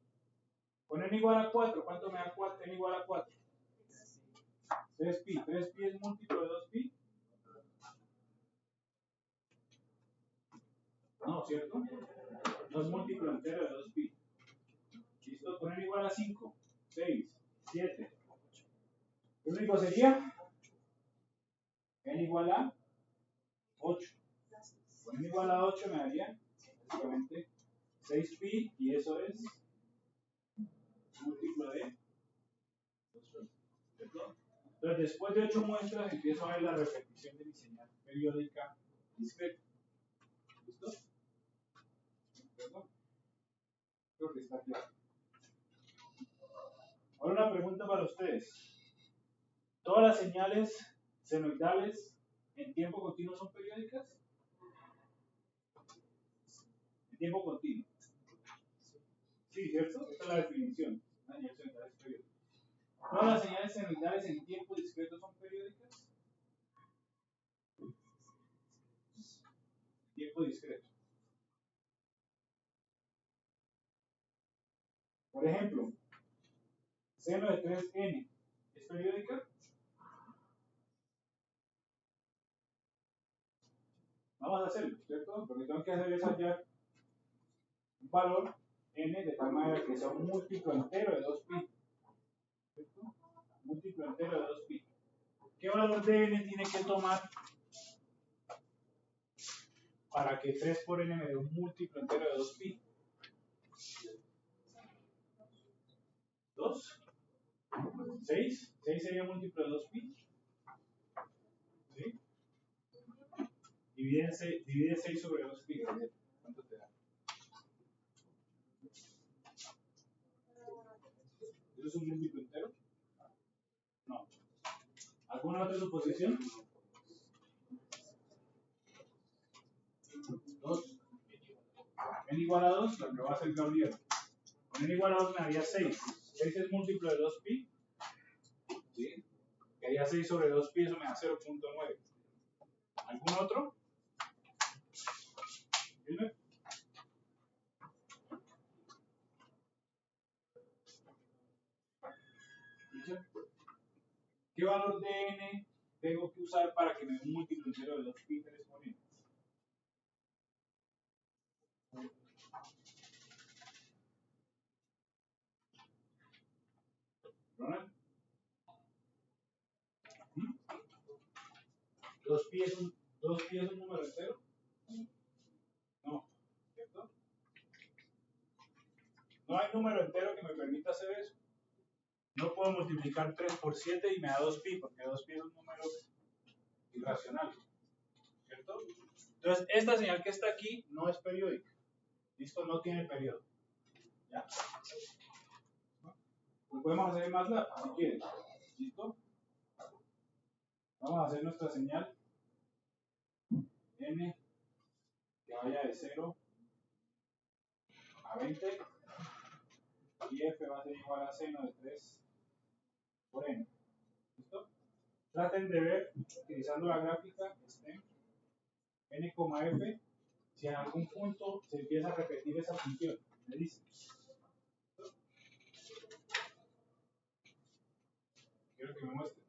Con n igual a 4, ¿cuánto me da 4? N igual a 4. 3pi. 3pi es múltiplo de 2pi. No, ¿cierto? No es múltiplo entero de 2pi. ¿Listo? Con n igual a 5, 6, 7. ¿Qué único sería? N igual a 8. Con n igual a 8 me daría básicamente 6pi y eso es múltiplo de 2pi. ¿Cierto? Entonces, después de 8 muestras, empiezo a ver la repetición de mi señal periódica discreta. ¿Listo? ¿Cierto? Creo que está claro. Ahora una pregunta para ustedes. ¿Todas las señales senoidales en tiempo continuo son periódicas? En tiempo continuo. Sí, ¿cierto? Esta es la definición. Una señal senoidal es periódica. ¿Todas las señales senoidales en tiempo discreto son periódicas? Tiempo discreto. Por ejemplo, seno de 3n es periódica. Vamos a hacerlo, ¿cierto? Porque tengo que hacer es hallar un valor n de tal manera que sea un múltiplo entero de 2pi. ¿Cierto? Múltiplo entero de 2pi. ¿Qué valor de n tiene que tomar para que 3 por n me dé un múltiplo entero de 2pi? 2. 6. 6 sería múltiplo de 2pi. ¿Sí? Divide 6 sobre 2pi. ¿Cuánto te da? ¿Eso es un múltiplo entero? No. ¿Alguna otra suposición? 2. N igual a 2, lo que va a hacer Gabriel. Con n igual a 2 me daría 6. 6 es múltiplo de 2pi. ¿Sí? Que haría 6 sobre 2pi, eso me da 0.9. ¿Algún otro? Dime. ¿Qué valor de n tengo que usar para que me dé un múltiplo entero de 2pi 3 por n? ¿Ronald? 2pi es un número entero? No, ¿cierto? No hay número entero que me permita hacer eso. No puedo multiplicar 3 por 7 y me da 2pi, porque 2pi es un número irracional, ¿cierto? Entonces, esta señal que está aquí no es periódica. ¿Listo? No tiene periodo. ¿Ya? Lo podemos hacer en MATLAB, si quieren. ¿Listo? Vamos a hacer nuestra señal n que vaya de 0 a 20 y f va a ser igual a seno de 3 por n. ¿Listo? Traten de ver, utilizando la gráfica, n, f, si en algún punto se empieza a repetir esa función. Me dicen. Quiero que me muestre.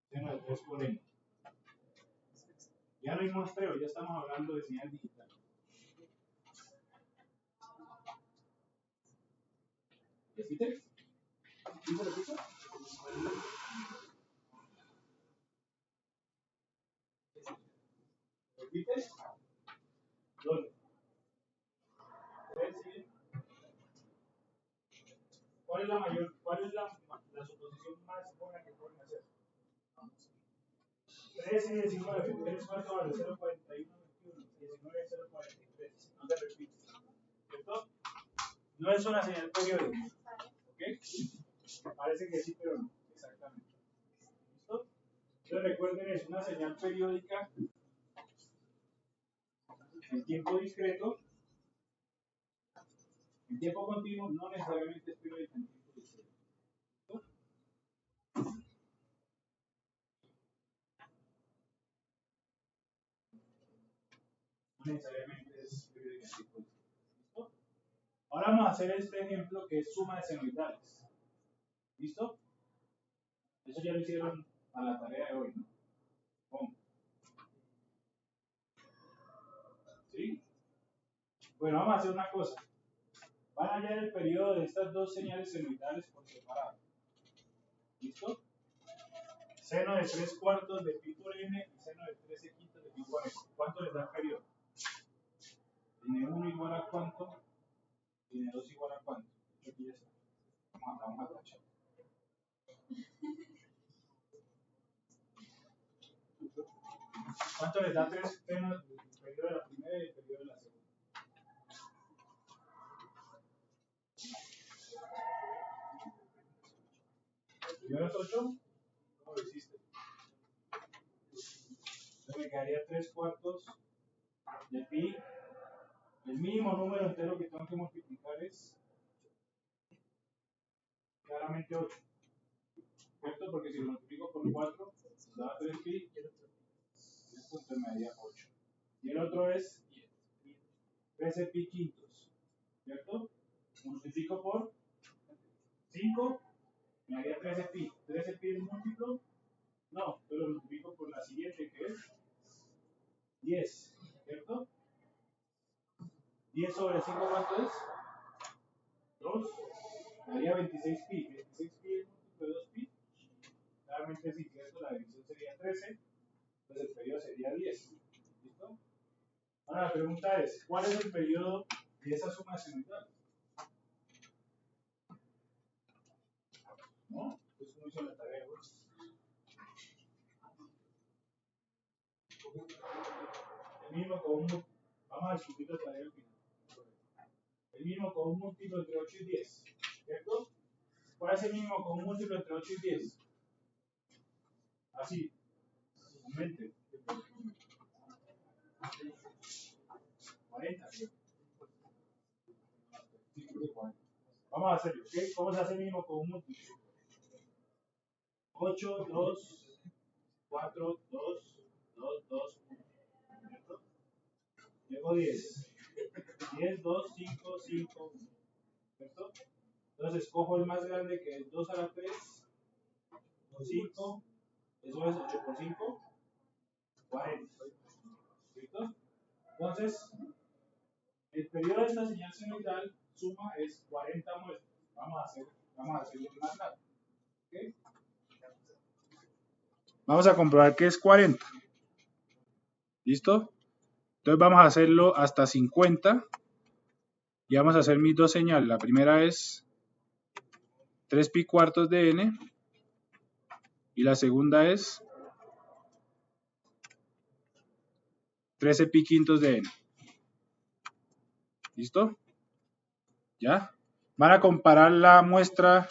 Seno de 3 por n. Ya no hay muestreo, ya estamos hablando de señal digital. ¿Repite? ¿Sí se repite? ¿Repite? ¿Dónde? ¿Cuál es la suposición más buena que pueden hacer? 3 y 19. 3 cuarto vale 0.41, 21. 19 es 0.43. No se repite. ¿Cierto? No es una señal periódica. ¿Ok? Parece que sí, pero no. Exactamente. ¿Listo? Entonces recuerden, es una señal periódica en tiempo discreto. En tiempo continuo no necesariamente es periódica en tiempo discreto. ¿Listo? No necesariamente es periódica en tiempo discreto. ¿Listo? Ahora vamos a hacer este ejemplo que es suma de senoidales. ¿Listo? Eso ya lo hicieron a la tarea de hoy, ¿no? ¿Cómo? ¿Sí? Bueno, vamos a hacer una cosa. Van a hallar el periodo de estas dos señales senoidales por separado. ¿Listo? Seno de 3 cuartos de pi por n y seno de 13 quintos de pi por n. ¿Cuánto les da el periodo? Tiene 1 igual a cuánto, tiene 2 igual a cuánto. Aquí ya está. Vamos a tachar. ¿Cuánto les da 3 senos del periodo de la primera y el periodo de la segunda? ¿Primero es 8? ¿Cómo lo hiciste? Entonces me quedaría 3 cuartos de pi. El mínimo número entero que tengo que multiplicar es claramente 8. ¿Cierto? Porque si lo multiplico por 4, da 3pi. Esto me daría 8. Y el otro es 13 pi quintos. ¿Cierto? Multiplico por 5, me daría 13 pi. 13 pi es múltiplo. No, yo lo multiplico por la siguiente que es 10. ¿Cierto? 10 sobre 5, ¿cuánto es? 2. Daría 26 pi. 26 pi es múltiplo de 2 pi. Claramente sí, ¿cierto? La división sería 13. Entonces el periodo sería 10. ¿Listo? Ahora la pregunta es, ¿cuál es el periodo de esa suma senoidal? ¿No? Entonces uno hizo la tarea, ¿no? El mínimo con un... Vamos a discutir la tarea al final. El mínimo con un múltiplo entre 8 y 10. ¿Cierto? ¿Cuál es el mínimo con un múltiplo entre 8 y 10? Así, en mente. 40. Vamos a hacerlo, ¿ok? ¿Cómo se hace el mínimo con un múltiplo? 8, 2, 4, 2, 2, 2, 1. ¿Cierto? Luego 10. 10, 2, 5, 5, 1. ¿Cierto? Entonces escojo el más grande que es 2 a la 3, 5, eso es 8 por 5, 40. ¿Cierto? Entonces, el periodo de esta señal senoidal suma es 40 muestras. Vamos a hacerlo más largo. ¿Okay? Vamos a comprobar que es 40. ¿Listo? Entonces vamos a hacerlo hasta 50 y vamos a hacer mis dos señales. La primera es 3 pi cuartos de n y la segunda es 13 pi quintos de n. ¿Listo? ¿Ya? Van a comparar la muestra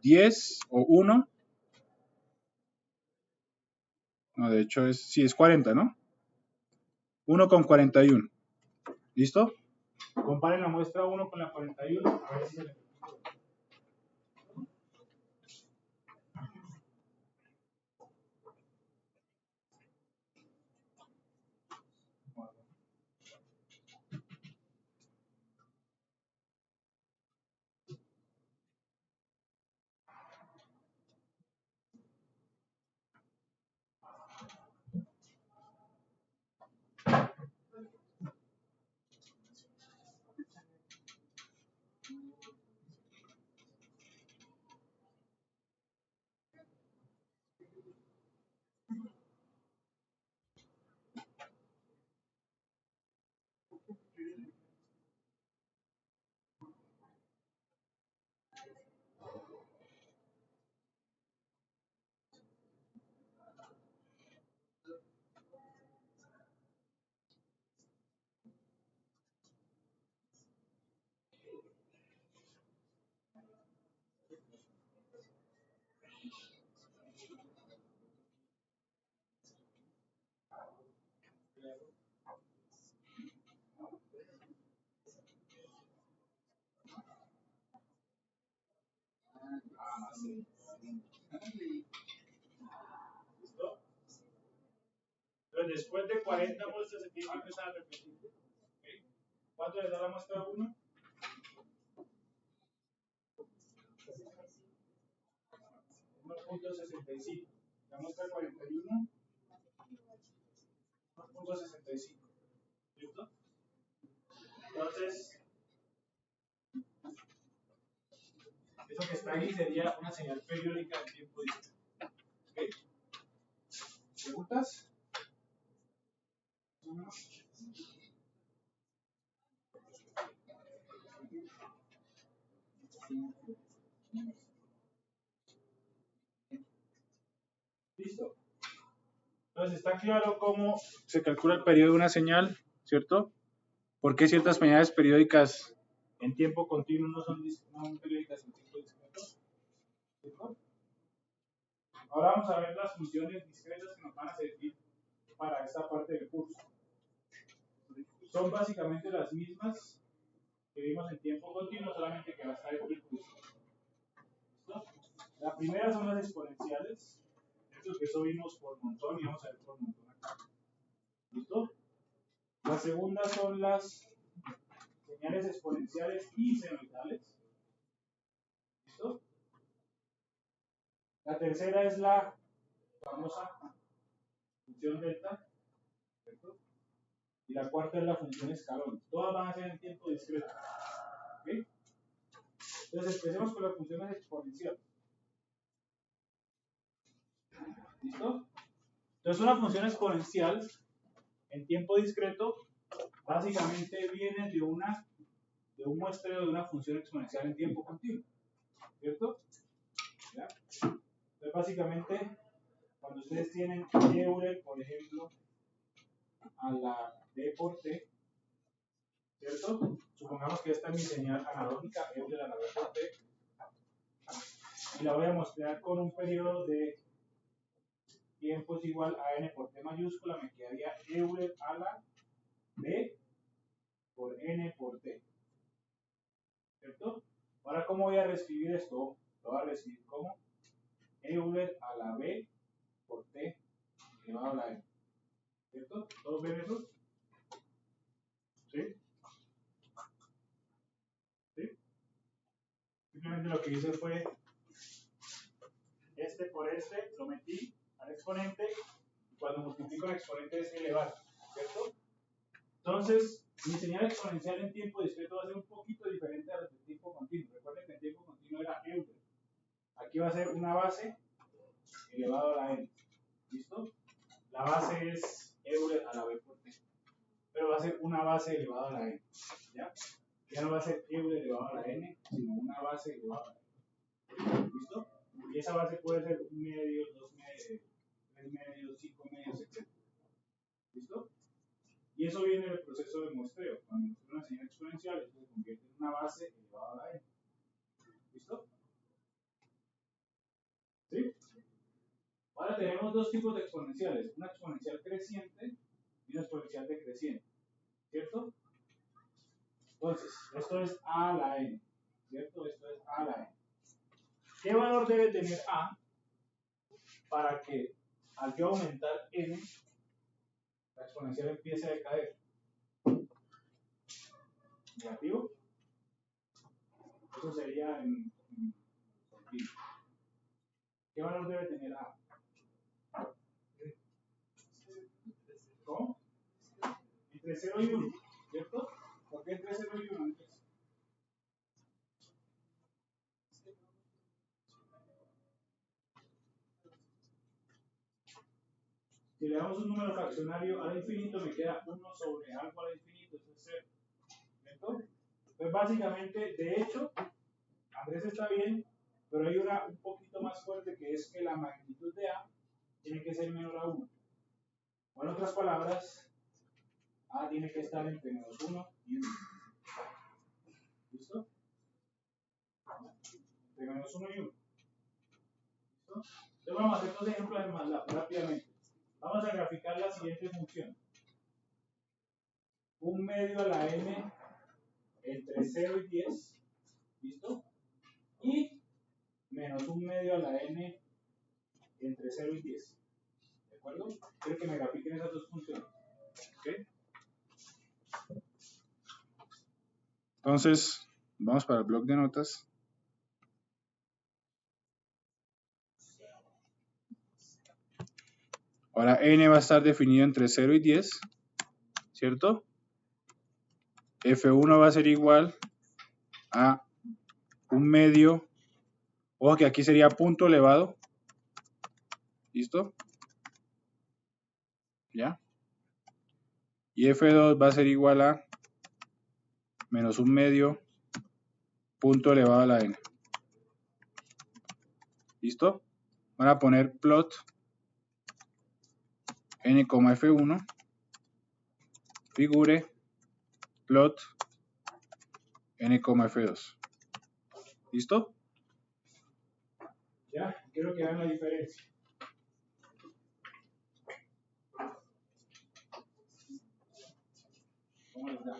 10 o 1. No, de hecho es 40, ¿no? 1 con 41. ¿Listo? Comparen la muestra 1 con la 41. A ver si se le... ¿Listo? Entonces, después de 40 muestras se tiene que empezar a repetir. ¿Okay? ¿Cuánto le da la muestra 1? 1.65. La muestra 41, 1.65. ¿Listo? Entonces, eso que está ahí sería una señal periódica en tiempo distinto. ¿Okay? ¿Preguntas? Listo. Entonces, está claro cómo se calcula el periodo de una señal, ¿cierto? ¿Por qué ciertas señales periódicas en tiempo continuo no son periódicas en tiempo discreto? ¿Cierto? Ahora vamos a ver las funciones discretas que nos van a servir para esta parte del curso. Son básicamente las mismas que vimos en tiempo continuo, solamente que va a estar en tiempo discreto. ¿Listo? La primera son las exponenciales. Que eso vimos por montón y vamos a ver por montón acá. ¿Listo? La segunda son las señales exponenciales y senoidales. ¿Listo? La tercera es la famosa función delta. ¿Cierto? y la cuarta es la función escalón. Todas van a ser en tiempo discreto. ¿Okay? Entonces empecemos con las funciones exponenciales. ¿Listo? Entonces una función exponencial en tiempo discreto básicamente viene de un muestreo de una función exponencial en tiempo continuo. ¿Cierto? ¿Ya? Entonces básicamente cuando ustedes tienen Euler, por ejemplo, a la d por t, ¿cierto? Supongamos que esta es mi señal analógica, Euler a la d por t, y la voy a mostrar con un periodo de tiempo es igual a n por t mayúscula, me quedaría Euler a la b por n por t, ¿cierto? Ahora, ¿cómo voy a reescribir esto? Lo voy a reescribir como Euler a la b por t elevado a la n, ¿cierto? ¿Todos ven eso? ¿Sí? ¿Sí? Simplemente lo que hice fue este por este, lo metí al exponente, y cuando multiplico el exponente es elevar, ¿cierto? Entonces, mi señal exponencial en tiempo discreto va a ser un poquito diferente a la de tiempo continuo. Recuerden que en tiempo continuo era Euler. Aquí va a ser una base elevado a la n. ¿Listo? La base es Euler a la b por t. Pero va a ser una base elevado a la n. ¿Ya? Ya no va a ser Euler elevado a la n, sino una base elevado a la n. ¿Listo? Y esa base puede ser un medio, dos medios, tres medios, cinco medios, etc. ¿Listo? Y eso viene del proceso de muestreo. Cuando muestreo una señal exponencial, esto se convierte en una base elevada a la n. ¿Listo? ¿Sí? Ahora tenemos dos tipos de exponenciales, una exponencial creciente y una exponencial decreciente, ¿cierto? Entonces, esto es a a la n, ¿cierto? Esto es a a la n. ¿Qué valor debe tener a para que al yo aumentar n, la exponencial empiece a decaer? ¿Negativo? Eso sería en sentido. ¿Qué valor debe tener a? ¿Cómo? Entre 0 y 1, ¿cierto? ¿Por qué entre 0 y 1? Si le damos un número fraccionario al infinito, me queda 1 sobre algo al infinito, eso es 0. ¿Cierto? Entonces, básicamente, de hecho, Andrés está bien, pero hay una un poquito más fuerte que es que la magnitud de A tiene que ser menor a 1. O en otras palabras, A tiene que estar entre menos 1 y 1. ¿Listo? Entre menos 1 y 1. ¿Listo? Entonces vamos a hacer dos ejemplos de MATLAB rápidamente. Vamos a graficar la siguiente función. Un medio a la n entre 0 y 10. ¿Listo? Y menos un medio a la n entre 0 y 10. ¿De acuerdo? Quiero que me grafiquen esas dos funciones. ¿Ok? Entonces, vamos para el bloc de notas. Ahora n va a estar definido entre 0 y 10, ¿cierto? F1 va a ser igual a un medio, ojo que aquí sería punto elevado, ¿listo? ¿Ya? Y F2 va a ser igual a menos un medio, punto elevado a la n. ¿Listo? Van a poner plot n, F1, figure plot n, F2. ¿Listo? Ya, quiero que vean la diferencia. ¿Cómo les da?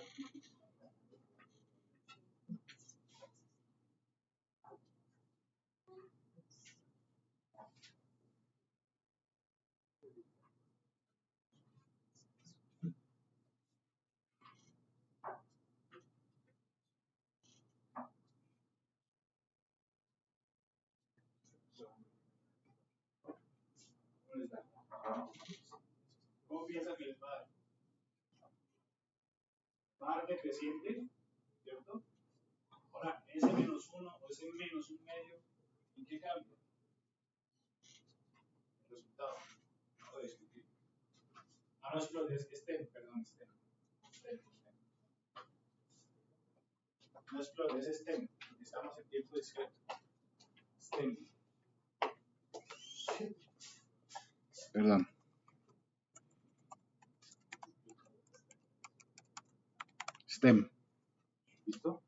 ¿Cómo les da? ¿Cómo piensan que les va a dar? decreciente, ¿cierto? Ahora, ese menos 1 o ese menos 1 medio, ¿en qué cambia? El resultado. Vamos a discutir. Ah, no, perdón, no explote, es STEM. Estamos en tiempo discreto. STEM. Perdón. STEM. ¿Listo?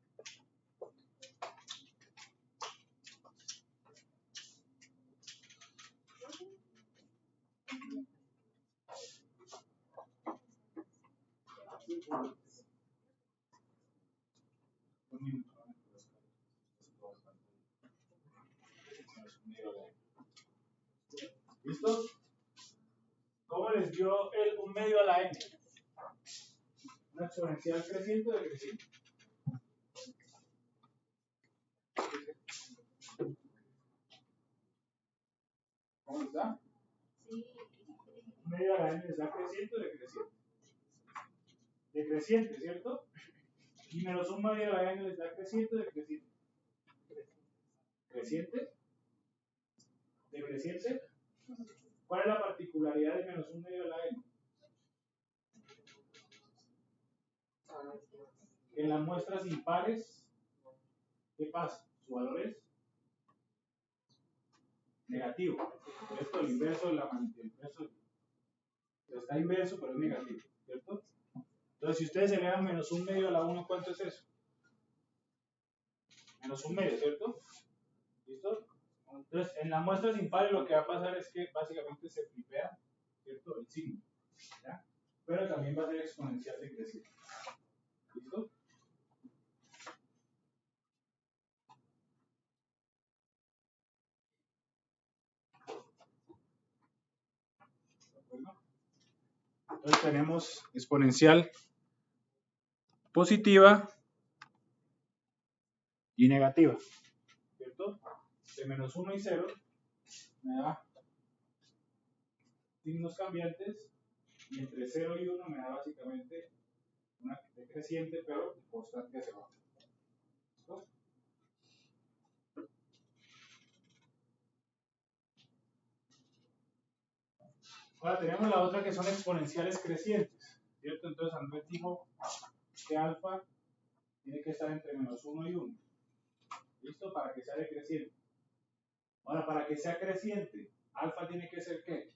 Un minuto. ¿Listo? ¿Cómo les dio un medio a la n? Una exponencial creciente o decreciente. ¿Cómo les da? Un medio a la n les da creciente o decreciente. Decreciente, ¿cierto? Y menos un medio a la n les da creciente o decreciente. ¿Creciente? ¿Decreciente? ¿Cuál es la particularidad de menos un medio a la n? En las muestras impares, ¿qué pasa? Su valor es negativo. Esto es el inverso de la inverso. Está inverso, pero es negativo, ¿cierto? Entonces, si ustedes elevan menos un medio a la 1, ¿cuánto es eso? Menos un medio, ¿cierto? ¿Listo? Entonces, en las muestras impares lo que va a pasar es que básicamente se flipea, ¿cierto? El signo, ¿ya? Pero también va a ser exponencial decreciente. ¿Listo? ¿De acuerdo? Entonces tenemos exponencial positiva y negativa, ¿cierto? De menos 1 y 0 me da signos cambiantes y entre 0 y 1 me da básicamente una decreciente pero constante hacia abajo. ¿Listo? Ahora tenemos la otra que son exponenciales crecientes, ¿cierto? Entonces Andrés dijo que alfa tiene que estar entre menos 1 y 1. ¿Listo? Para que sea decreciente. Ahora, para que sea creciente, alfa tiene que ser ¿qué?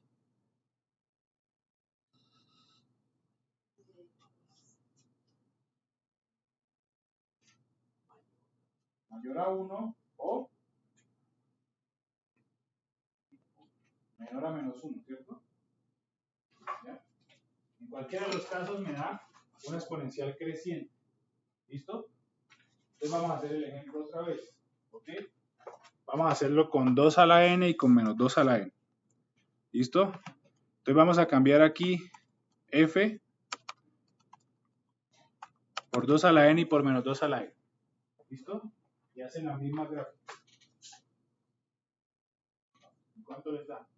Mayor a 1 o menor a menos 1, ¿cierto? ¿Ya? En cualquiera de los casos me da una exponencial creciente. ¿Listo? Entonces vamos a hacer el ejemplo otra vez. ¿Ok? Vamos a hacerlo con 2 a la n y con menos 2 a la n. ¿Listo? Entonces vamos a cambiar aquí f por 2 a la n y por menos 2 a la n. ¿Listo? Y hacen la misma gráfica. ¿Cuánto les da?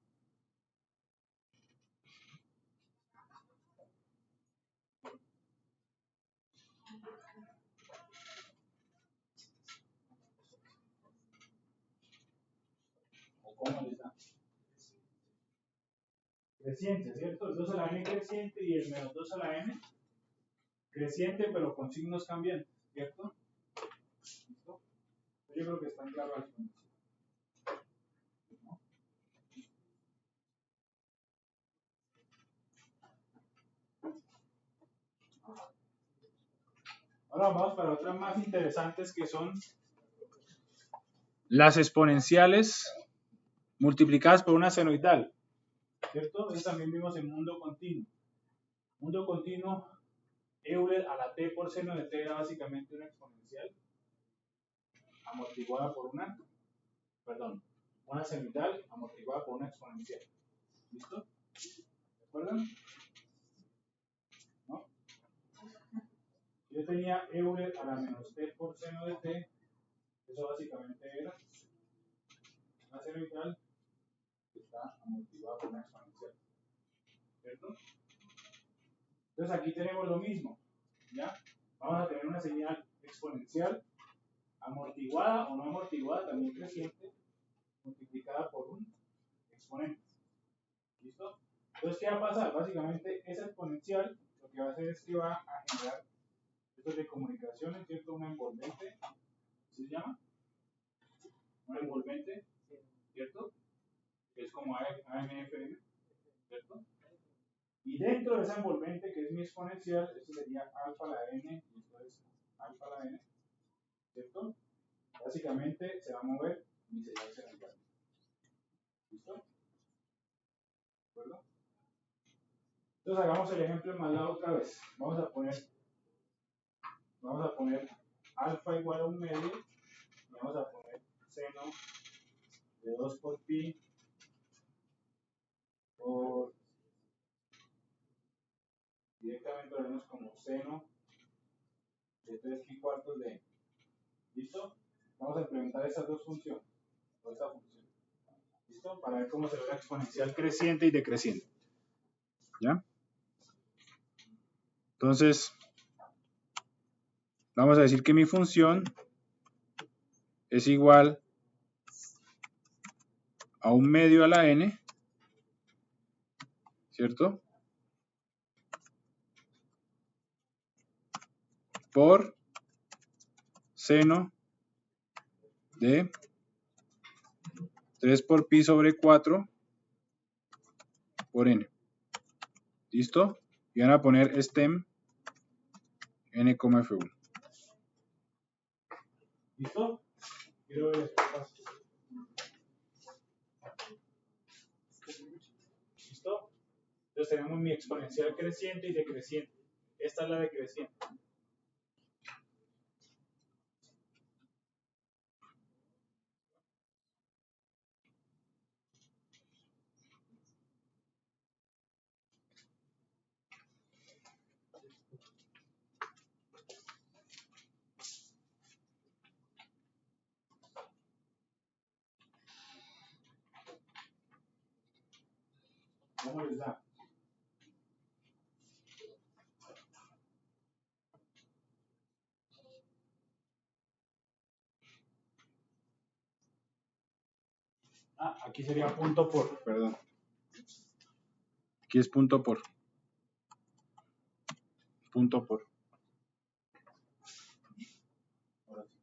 ¿O cómo les da? Creciente, ¿cierto? El 2 a la n creciente y el menos 2 a la n creciente, pero con signos cambiantes, ¿cierto? ¿Listo? Yo creo que están claros al final. Ahora vamos para otras más interesantes que son las exponenciales multiplicadas por una senoidal, ¿cierto? Eso también vimos en mundo continuo. Mundo continuo, Euler a la t por seno de t era básicamente una exponencial amortiguada por una senoidal amortiguada por una exponencial. ¿Listo? ¿De acuerdo? ¿No? Yo tenía Euler a la menos t por seno de t, eso básicamente era una senoidal que está amortiguada por una exponencial. ¿Cierto? Entonces aquí tenemos lo mismo, ¿ya? vamos a tener una señal exponencial amortiguada o no amortiguada, también creciente, multiplicada por un exponente. ¿Listo? Entonces, ¿qué va a pasar? Básicamente, esa exponencial lo que va a hacer es que va a generar esto de comunicaciones, ¿cierto? Una envolvente, ¿sí se llama? Una envolvente, ¿cierto? Que es como AMFM, ¿cierto? Y dentro de esa envolvente, que es mi exponencial, esto sería alfa a la n, y esto es alfa a la n, ¿cierto? Básicamente se va a mover mi señal cervical. ¿Listo? ¿De acuerdo? Entonces hagamos el ejemplo en MATLAB otra vez. Vamos a poner alfa igual a 1 medio, y vamos a poner seno de 2 por pi por, directamente lo vemos como seno de 3 pi cuartos de n. ¿Listo? Vamos a implementar estas dos funciones, o esta función. ¿Listo? Para ver cómo se ve la exponencial creciente y decreciente. ¿Ya? Entonces, vamos a decir que mi función es igual a 1 medio a la n, ¿cierto? Por seno de 3 por pi sobre 4 por n. ¿Listo? Y van a poner stem n, f1. ¿Listo? Quiero ver esto. ¿Listo? Entonces tenemos mi exponencial creciente y decreciente. Esta es la decreciente. ¿Cómo les da? Aquí sería punto por, perdón. Aquí es punto por. Punto por. Ahora sí.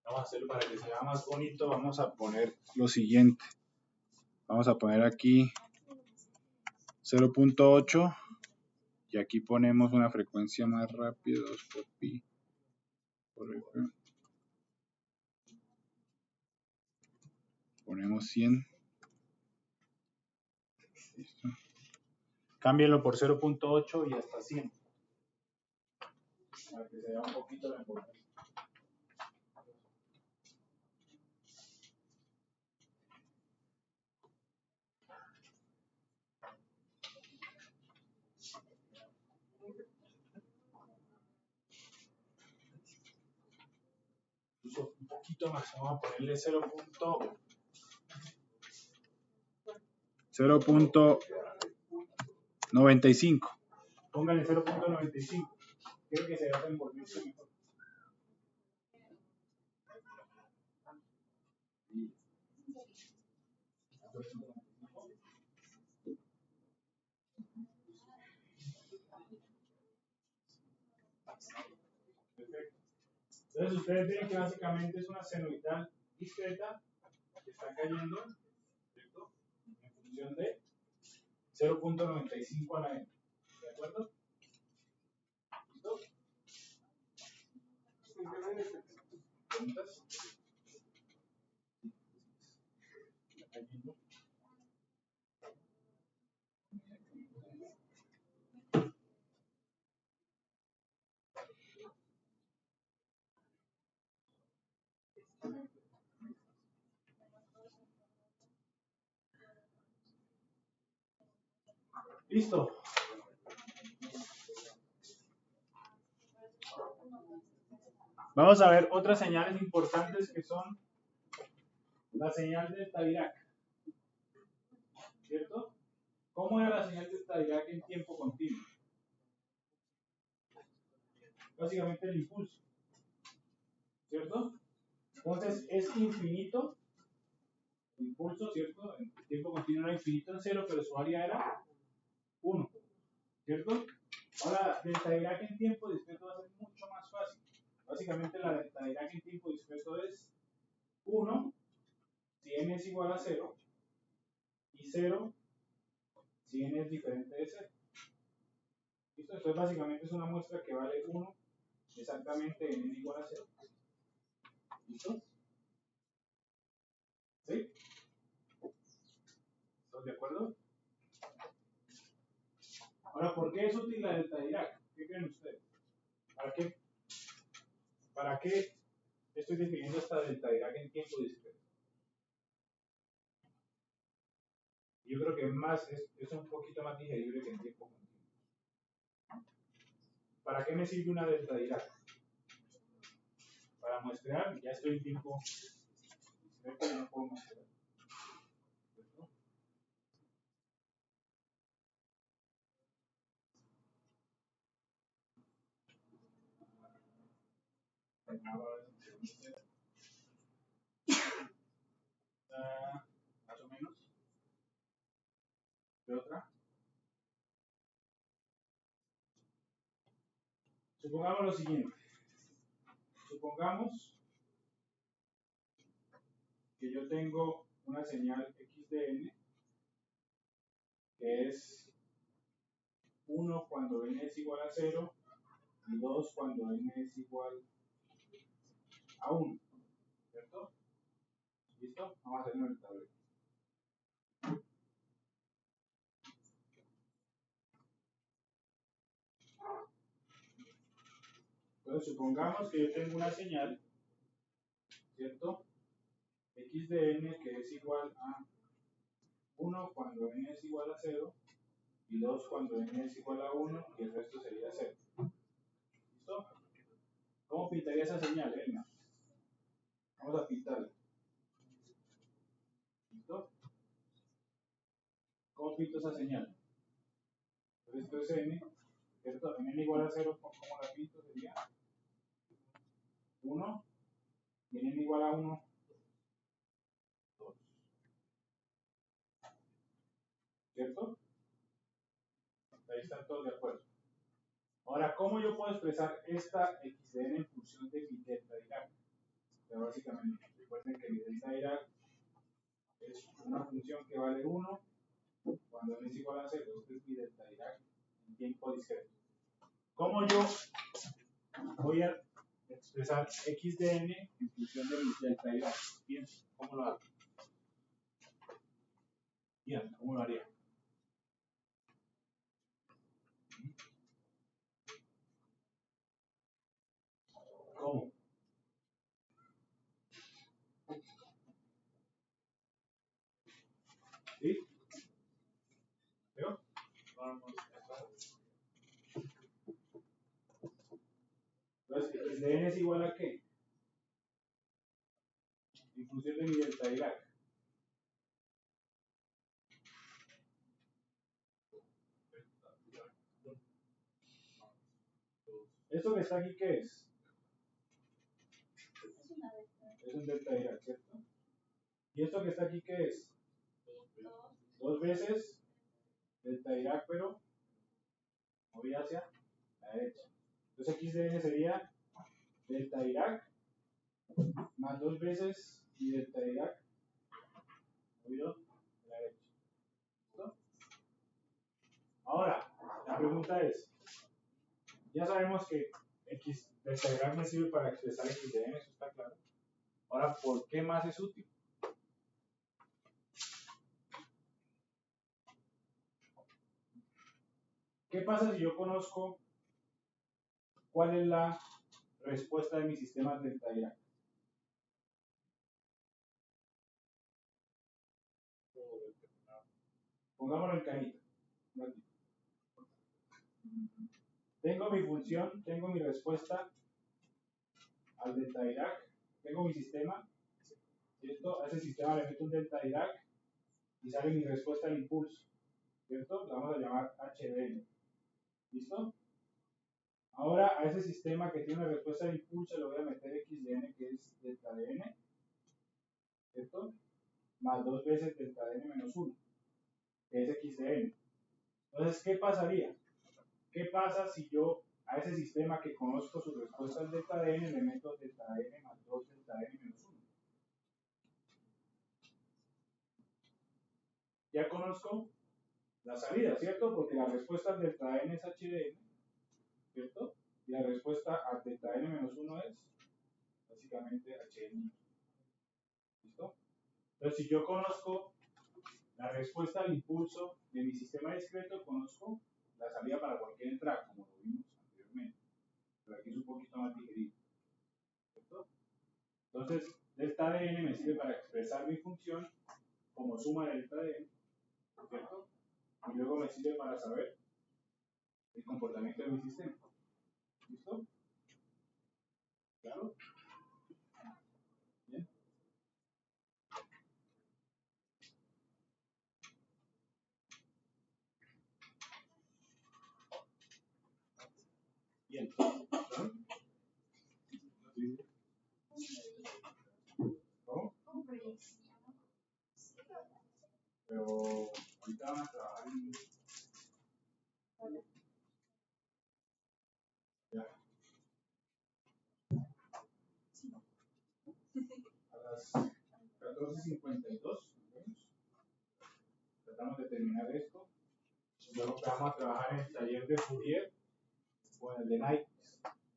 Vamos a hacerlo para que sea más bonito. Vamos a poner lo siguiente. Vamos a poner aquí 0.8 y aquí ponemos una frecuencia más rápida, 2 por pi por f. Ponemos 100. Listo. Cámbienlo por 0.8 y hasta 100. Para que se vea un poquito la importancia. Incluso un poquito más. Vamos a ponerle 0.95. Pónganle 0.95. Quiero que se vea envolverse mejor. Perfecto. Entonces ustedes ven que básicamente es una senoidal discreta que está cayendo, ¿cierto? En función de 0.95 a la n. acuerdo? ¿Listo? ¿Preguntas? Listo. Vamos a ver otras señales importantes que son la señal delta Dirac. ¿Cierto? ¿Cómo era la señal delta Dirac en tiempo continuo? Básicamente el impulso. ¿Cierto? Entonces es infinito el impulso, ¿cierto? En tiempo continuo era infinito en 0, pero su área era 1. ¿Cierto? Ahora, delta Dirac en tiempo discreto va a ser mucho más fácil. Básicamente la delta Dirac en tiempo discreto es 1 si n es igual a 0 y 0 si n es diferente de 0. ¿Listo? Entonces básicamente es una muestra que vale 1 exactamente en n igual a 0. ¿Listo? ¿Sí? ¿Estás de acuerdo? Ahora, ¿por qué es útil la delta Dirac? ¿Qué creen ustedes? ¿Para qué estoy definiendo esta delta Dirac en tiempo discreto? Yo creo que es un poquito más digerible que en tiempo continuo. ¿Para qué me sirve una delta Dirac? Para muestrear, ya estoy en tiempo discreto y no puedo muestrear. ¿Cierto? Más o menos. ¿De otra? Supongamos lo siguiente. Supongamos que yo tengo una señal x de n que es 1 cuando n es igual a 0 y 2 cuando n es igual a 1. ¿Cierto? ¿Listo? Vamos a hacerlo en el tablero. Entonces supongamos que yo tengo una señal, ¿cierto? X de n que es igual a 1 cuando n es igual a 0 y 2 cuando n es igual a 1 y el resto sería 0. ¿Listo? ¿Cómo pintaría esa señal, Elena? Vamos a pintarla. ¿Listo? ¿Cómo pinto esa señal? Entonces esto es n, ¿cierto? En n igual a 0, ¿cómo la pinto? Sería 1 y en n igual a 1, 2. ¿Cierto? Ahí están todos de acuerdo. Ahora, ¿cómo yo puedo expresar esta x de n en función de mi delta Dirac? O sea, básicamente, recuerden que mi delta Dirac es una función que vale 1 cuando n es igual a 0. Este es mi delta Dirac en tiempo discreto. ¿Cómo yo voy a expresar x de n en función de mi delta Dirac? Bien, ¿cómo lo hago? Bien, ¿cómo lo haría? ¿Cómo? ¿Sí? ¿Veo? Entonces, x de n es igual a ¿qué? En función de mi delta Dirac. ¿Esto que está aquí qué es? Es un delta Dirac, ¿cierto? ¿Y esto que está aquí qué es? 2 veces delta Dirac, pero movida hacia la derecha. Entonces x de n sería delta Dirac más 2 veces y delta Dirac movido a la derecha. ¿Listo? Ahora, la pregunta es, ya sabemos que X delta Dirac me sirve para expresar X de n, eso está claro. Ahora, ¿por qué más es útil? ¿Qué pasa si yo conozco cuál es la respuesta de mi sistema delta Dirac? Pongámoslo en cajita. Tengo mi función, tengo mi respuesta al delta Dirac, tengo mi sistema, ¿cierto? A ese sistema le meto un delta Dirac y sale mi respuesta al impulso, ¿cierto? La vamos a llamar HDN. ¿Listo? Ahora a ese sistema que tiene una respuesta al impulso le voy a meter X de n, que es delta de n, ¿cierto? Más 2 veces delta de n menos 1, que es X de n. Entonces, ¿qué pasaría? ¿Qué pasa si yo a ese sistema que conozco su respuesta al delta de n le meto delta de n más 2 delta de n menos 1? Ya conozco la salida, ¿cierto? Porque la respuesta al delta de n es h de n, ¿cierto? Y la respuesta al delta de n menos 1 es básicamente h de n. ¿Listo? Entonces, si yo conozco la respuesta al impulso de mi sistema discreto, conozco la salida para cualquier entrada, como lo vimos anteriormente. Pero aquí es un poquito más digerido. ¿Cierto? Entonces, delta de n me sirve para expresar mi función como suma de delta de n, ¿cierto? Y luego me sirve para saber el comportamiento de mi sistema. ¿Listo? ¿Claro? Bien. Bien. ¿Claro? ¿No? Pero ahorita van a trabajar en... Ya. A las 14:52, tratamos de terminar esto. Luego vamos a trabajar en el taller de Fourier o en el de Nike.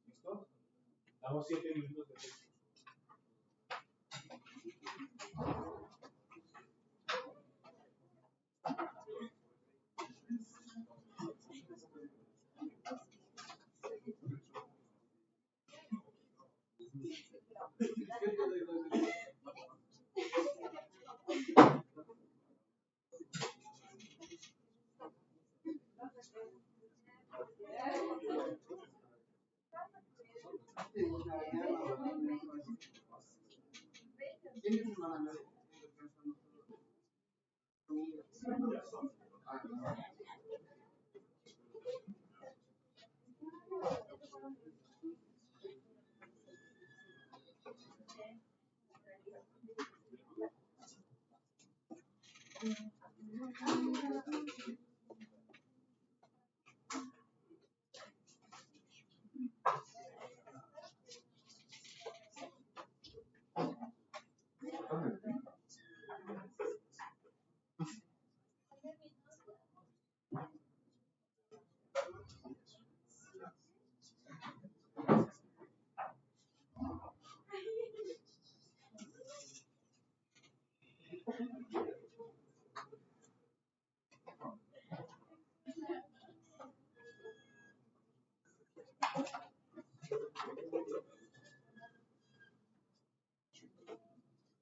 ¿Listo? Damos 7 minutos de texto.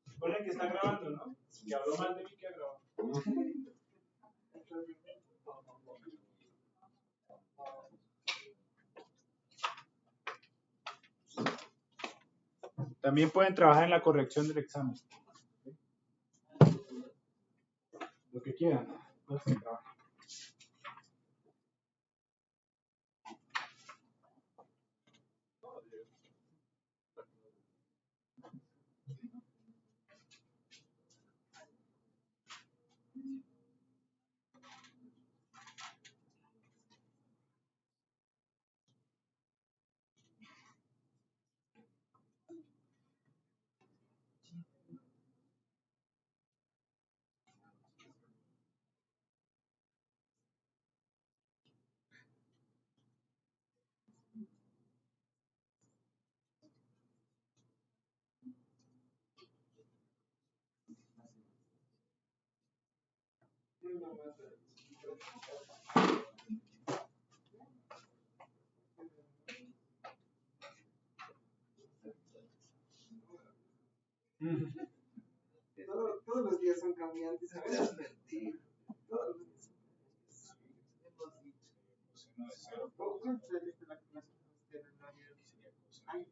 Recuerden que está grabando, ¿no? Que habló más de mí que ha grabado. También pueden trabajar en la corrección del examen. Lo que quieran. Pueden trabajar. Todos los días son cambiantes, a veces mentir. Todos los días son cambiantes. ¿Cómo se dice la clase de la Ay,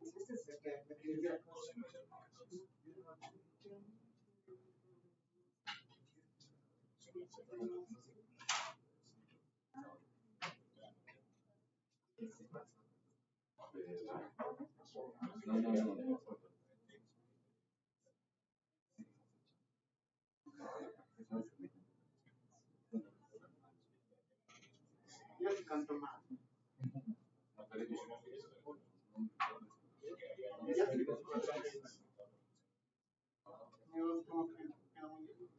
este es el que me quería yo sí canto más. Yo como que queda muy bien.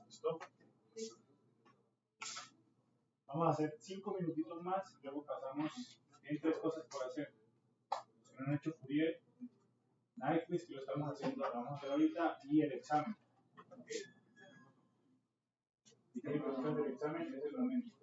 ¿Listo? Vamos a hacer 5 minutitos más y luego pasamos. Tienen 3 cosas por hacer. Si no han hecho Fourier, Nyquist, que lo estamos haciendo, lo vamos a hacer ahorita, y el examen. ¿Okay? Y tienen preguntas del examen, es el momento.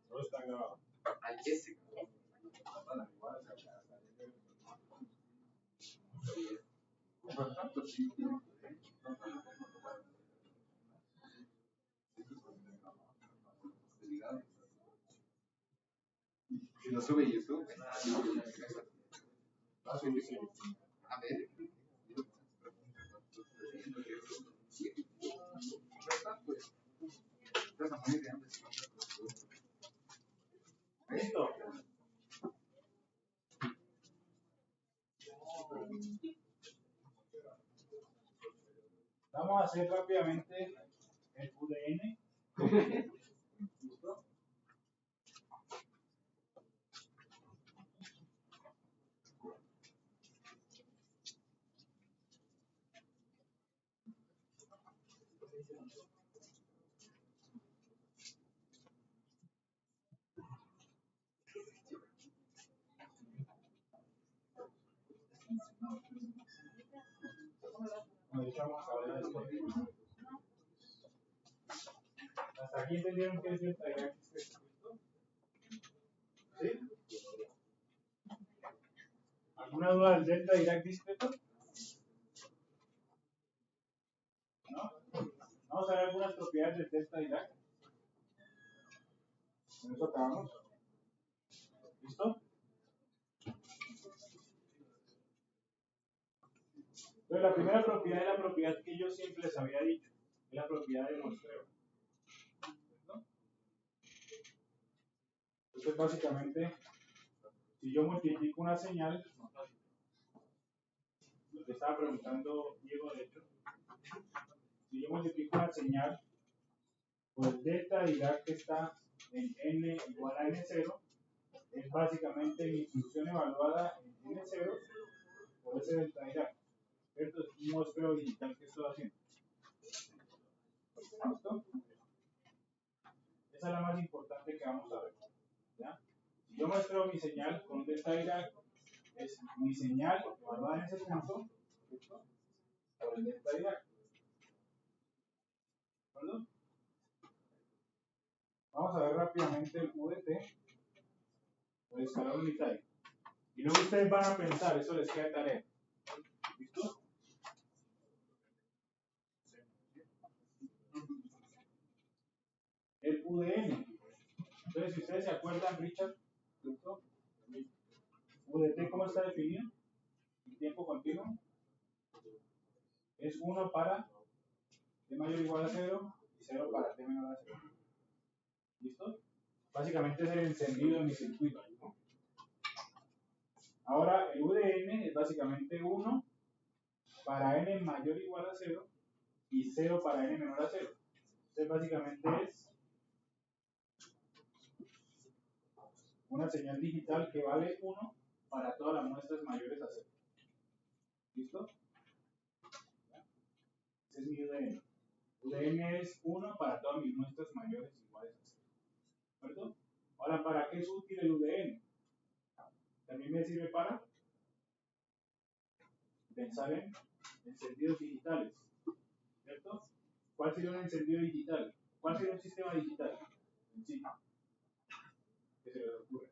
Todo está grabado. Si lo sube YouTube, Sí. a ver. ¿Listo? Vamos a hacer rápidamente el UDN. ¿Listo? Nos echamos a ver esto. ¿Hasta aquí entendieron qué es delta Dirac? ¿Sí? ¿Alguna duda del delta Dirac discreto? ¿No? Vamos a ver algunas propiedades del delta Dirac. Con eso acabamos. ¿Listo? Entonces, la primera propiedad es la propiedad que yo siempre les había dicho, es la propiedad de muestreo. ¿Listo? Entonces, básicamente, si yo multiplico una señal, lo que estaba preguntando Diego, de hecho, si yo multiplico una señal, pues delta Dirac que está en n igual a n0, es básicamente mi función evaluada en N0 por ese delta Dirac, ¿cierto? Es un muestreo digital que estoy haciendo. ¿Listo? Esa es la más importante que vamos a ver. ¿Ya? Si yo muestro mi señal con un delta Dirac, es mi señal evaluada en ese punto, ¿cierto? Por el delta Dirac. ¿De acuerdo? Vamos a ver rápidamente el UDT, o el escalar unitario. Y luego ustedes van a pensar, eso les queda tarea. ¿Listo? El UDN. Entonces, si ustedes se acuerdan, Richard, ¿listo? UDT, ¿cómo está definido? El tiempo continuo es 1 para t mayor o igual a 0 y 0 para t menor a 0. ¿Listo? Básicamente es el encendido de mi circuito, ¿no? Ahora, el UDN es básicamente 1 para n mayor o igual a 0 y 0 para n menor a 0. Entonces, básicamente es una señal digital que vale 1 para todas las muestras mayores a 0. ¿Listo? Ese es mi UDN. UDN es 1 para todas mis muestras mayores iguales a 0. ¿De acuerdo? Ahora, ¿para qué es útil el UDN? También me sirve para pensar en encendidos digitales. ¿Cierto? ¿Cuál sería un encendido digital? ¿Cuál sería un sistema digital? Sencillo. ¿Qué se les ocurre?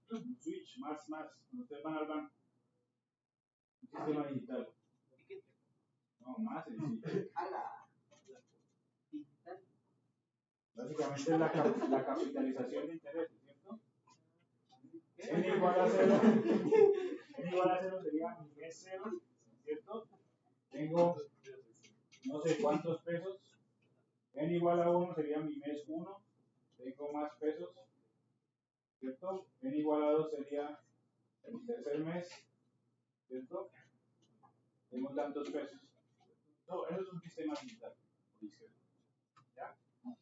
Un switch, más. Cuando ustedes van al banco. Un sistema digital. No, más sencillo. Básicamente es la capitalización de intereses, ¿cierto? N igual a 0. N igual a 0 sería mi mes 0, ¿cierto? Tengo no sé cuántos pesos. N igual a 1 sería mi mes 1. Tengo más pesos, ¿cierto? N igual a 2 sería el tercer mes, ¿cierto? Tengo tantos pesos. No, eso es un sistema digital, ¿ya?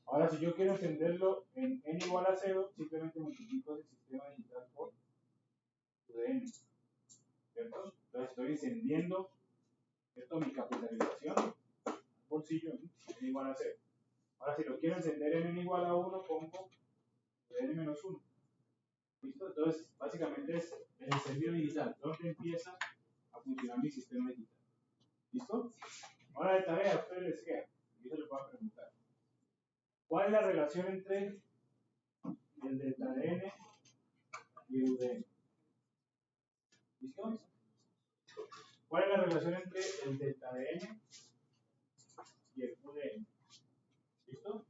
Ahora, si yo quiero encenderlo en n igual a 0, simplemente multiplico ese sistema digital por UDN, ¿cierto? Entonces estoy encendiendo, ¿cierto? Mi capitalización, bolsillo, n igual a 0. Ahora, si lo quiero encender en n igual a 1, pongo UDN menos 1. ¿Listo? Entonces, básicamente es el encendido digital, donde empieza a funcionar mi sistema digital. ¿Listo? Ahora de tarea, a ustedes les queda, y eso les voy a preguntar. ¿Cuál es la relación entre el delta de n y el UDN? ¿Listo? ¿Cuál es la relación entre el delta de n y el UDN? ¿Listo?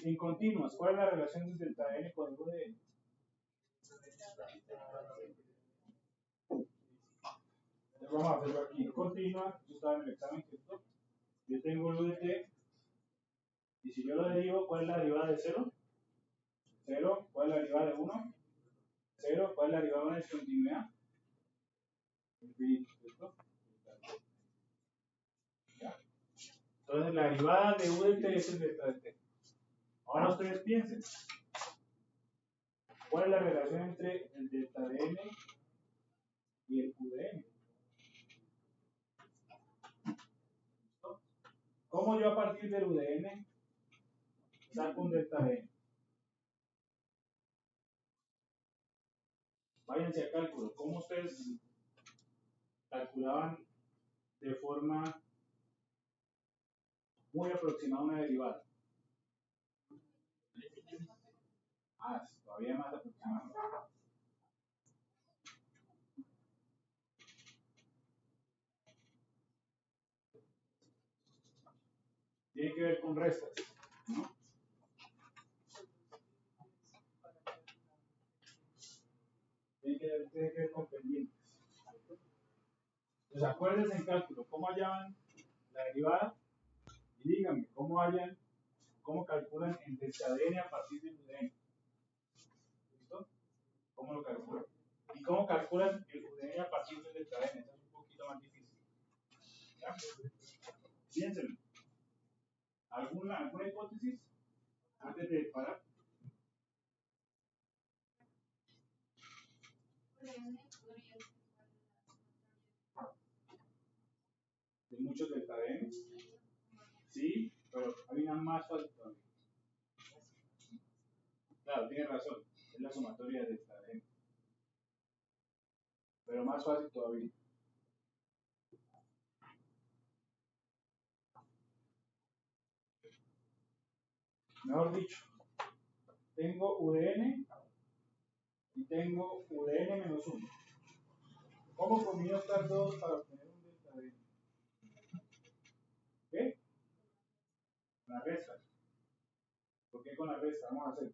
En continuas, ¿cuál es la relación del delta de n con el UDN? Entonces vamos a hacerlo aquí. Continua, yo estaba en el examen, ¿cierto? Yo tengo el UDT, y si yo lo derivo, ¿cuál es la derivada de 0? 0, ¿cuál es la derivada de 1? 0, ¿cuál es la derivada de una discontinuidad? Infinito, ¿cierto? ¿Ya? Entonces la derivada de UDT es el delta de t. Ahora ustedes piensen, ¿cuál es la relación entre el delta de n y el UDN? ¿Listo? ¿Cómo yo a partir del UDN saco un delta de n? Váyanse a cálculo. ¿Cómo ustedes calculaban de forma muy aproximada una derivada? Todavía más aproximada. Tiene que ver con restas, ¿no? Tiene que ver con pendientes. Entonces acuérdense en cálculo, ¿cómo hallaban la derivada? Y díganme, ¿cómo calculan el delta de n a partir del UDN? ¿Listo? ¿Cómo lo calculan? ¿Y cómo calculan el UDN a partir del delta de n? Eso es un poquito más difícil. ¿Ya? Piénsenlo. ¿Alguna hipótesis antes de parar? De muchos delta n. Sí, pero hay una más fácil todavía. Claro, tiene razón. Es la sumatoria de delta n. Pero más fácil todavía. Mejor dicho, tengo UDN y tengo UDN menos 1. ¿Cómo combino estas dos para obtener un delta n? ¿Qué? Con la resta. ¿Por qué con la resta? Vamos a hacer.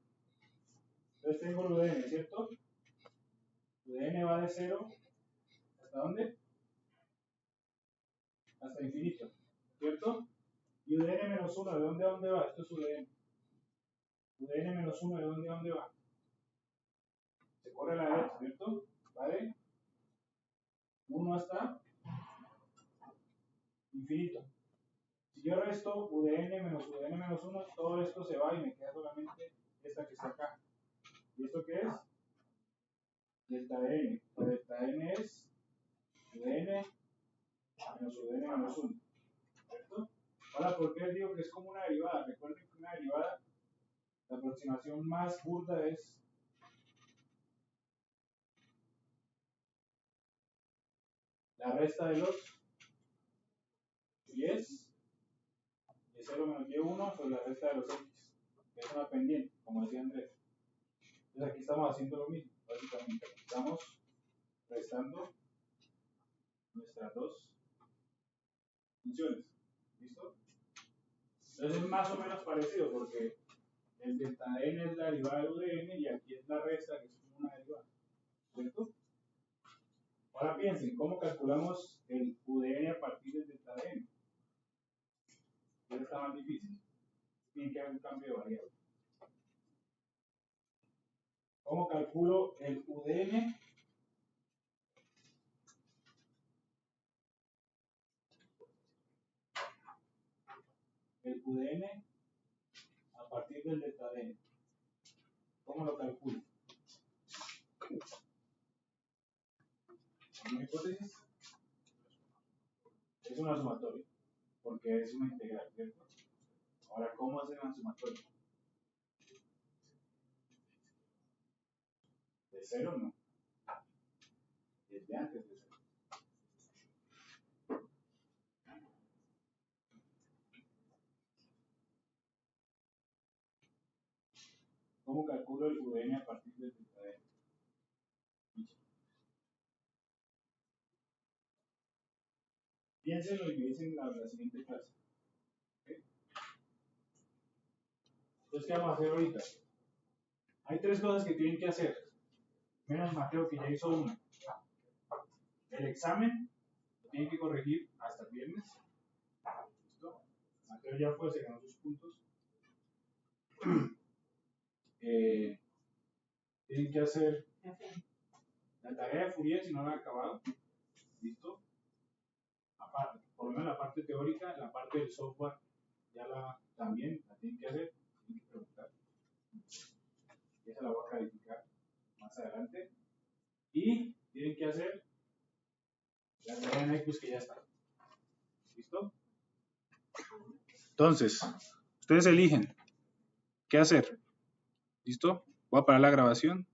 Entonces tengo el UDN, ¿cierto? UDN va de 0 ¿hasta dónde? Hasta infinito, ¿cierto? Y UDN menos 1, ¿de dónde a dónde va? Esto es UDN. UDN menos 1, ¿de dónde a dónde va? Se corre a la derecha, ¿cierto? Va de 1 hasta infinito. Si yo resto UDN menos 1, todo esto se va y me queda solamente esta que está acá. ¿Y esto qué es? Delta n. La delta n es UDN menos UDN menos 1. ¿Cierto? Ahora, ¿por qué les digo que es como una derivada? Recuerden que una derivada, la aproximación más burda es la resta de los 10 de 0 menos y1 sobre la resta de los x, que es una pendiente, como decía Andrés. Entonces aquí estamos haciendo lo mismo, básicamente. Estamos restando nuestras dos funciones. ¿Listo? Entonces es más o menos parecido porque el delta n es la derivada de UDN y aquí es la resta que es como una derivada. ¿Cierto? Ahora piensen, ¿cómo calculamos el UDN a partir del delta n? Ya está más difícil. Tienen que haber un cambio de variable. ¿Cómo calculo el UDN? El UDN a partir del delta n. ¿Cómo lo calculo? ¿Alguna hipótesis? Es una sumatoria, porque es una integral, ¿cierto? Ahora, ¿cómo hacen la sumatoria? ¿De 0 no? Desde antes de 0. ¿Cómo calculo el UDN a partir del delta n? Piénsenlo y me dicen la siguiente clase. ¿Okay? Entonces, ¿qué vamos a hacer ahorita? Hay tres cosas que tienen que hacer. Menos Mateo, que ya hizo una. El examen lo tienen que corregir hasta el viernes. ¿Listo? Mateo ya fue, se ganó sus puntos. Tienen que hacer la tarea de Fourier si no la han acabado. ¿Listo? Aparte, por lo menos la parte teórica, la parte del software, también la tienen que hacer, tienen que preguntar. Y esa la voy a calificar más adelante. Y tienen que hacer la tarea de Nexus que ya está. ¿Listo? Entonces, ustedes eligen qué hacer. ¿Listo? Voy a parar la grabación.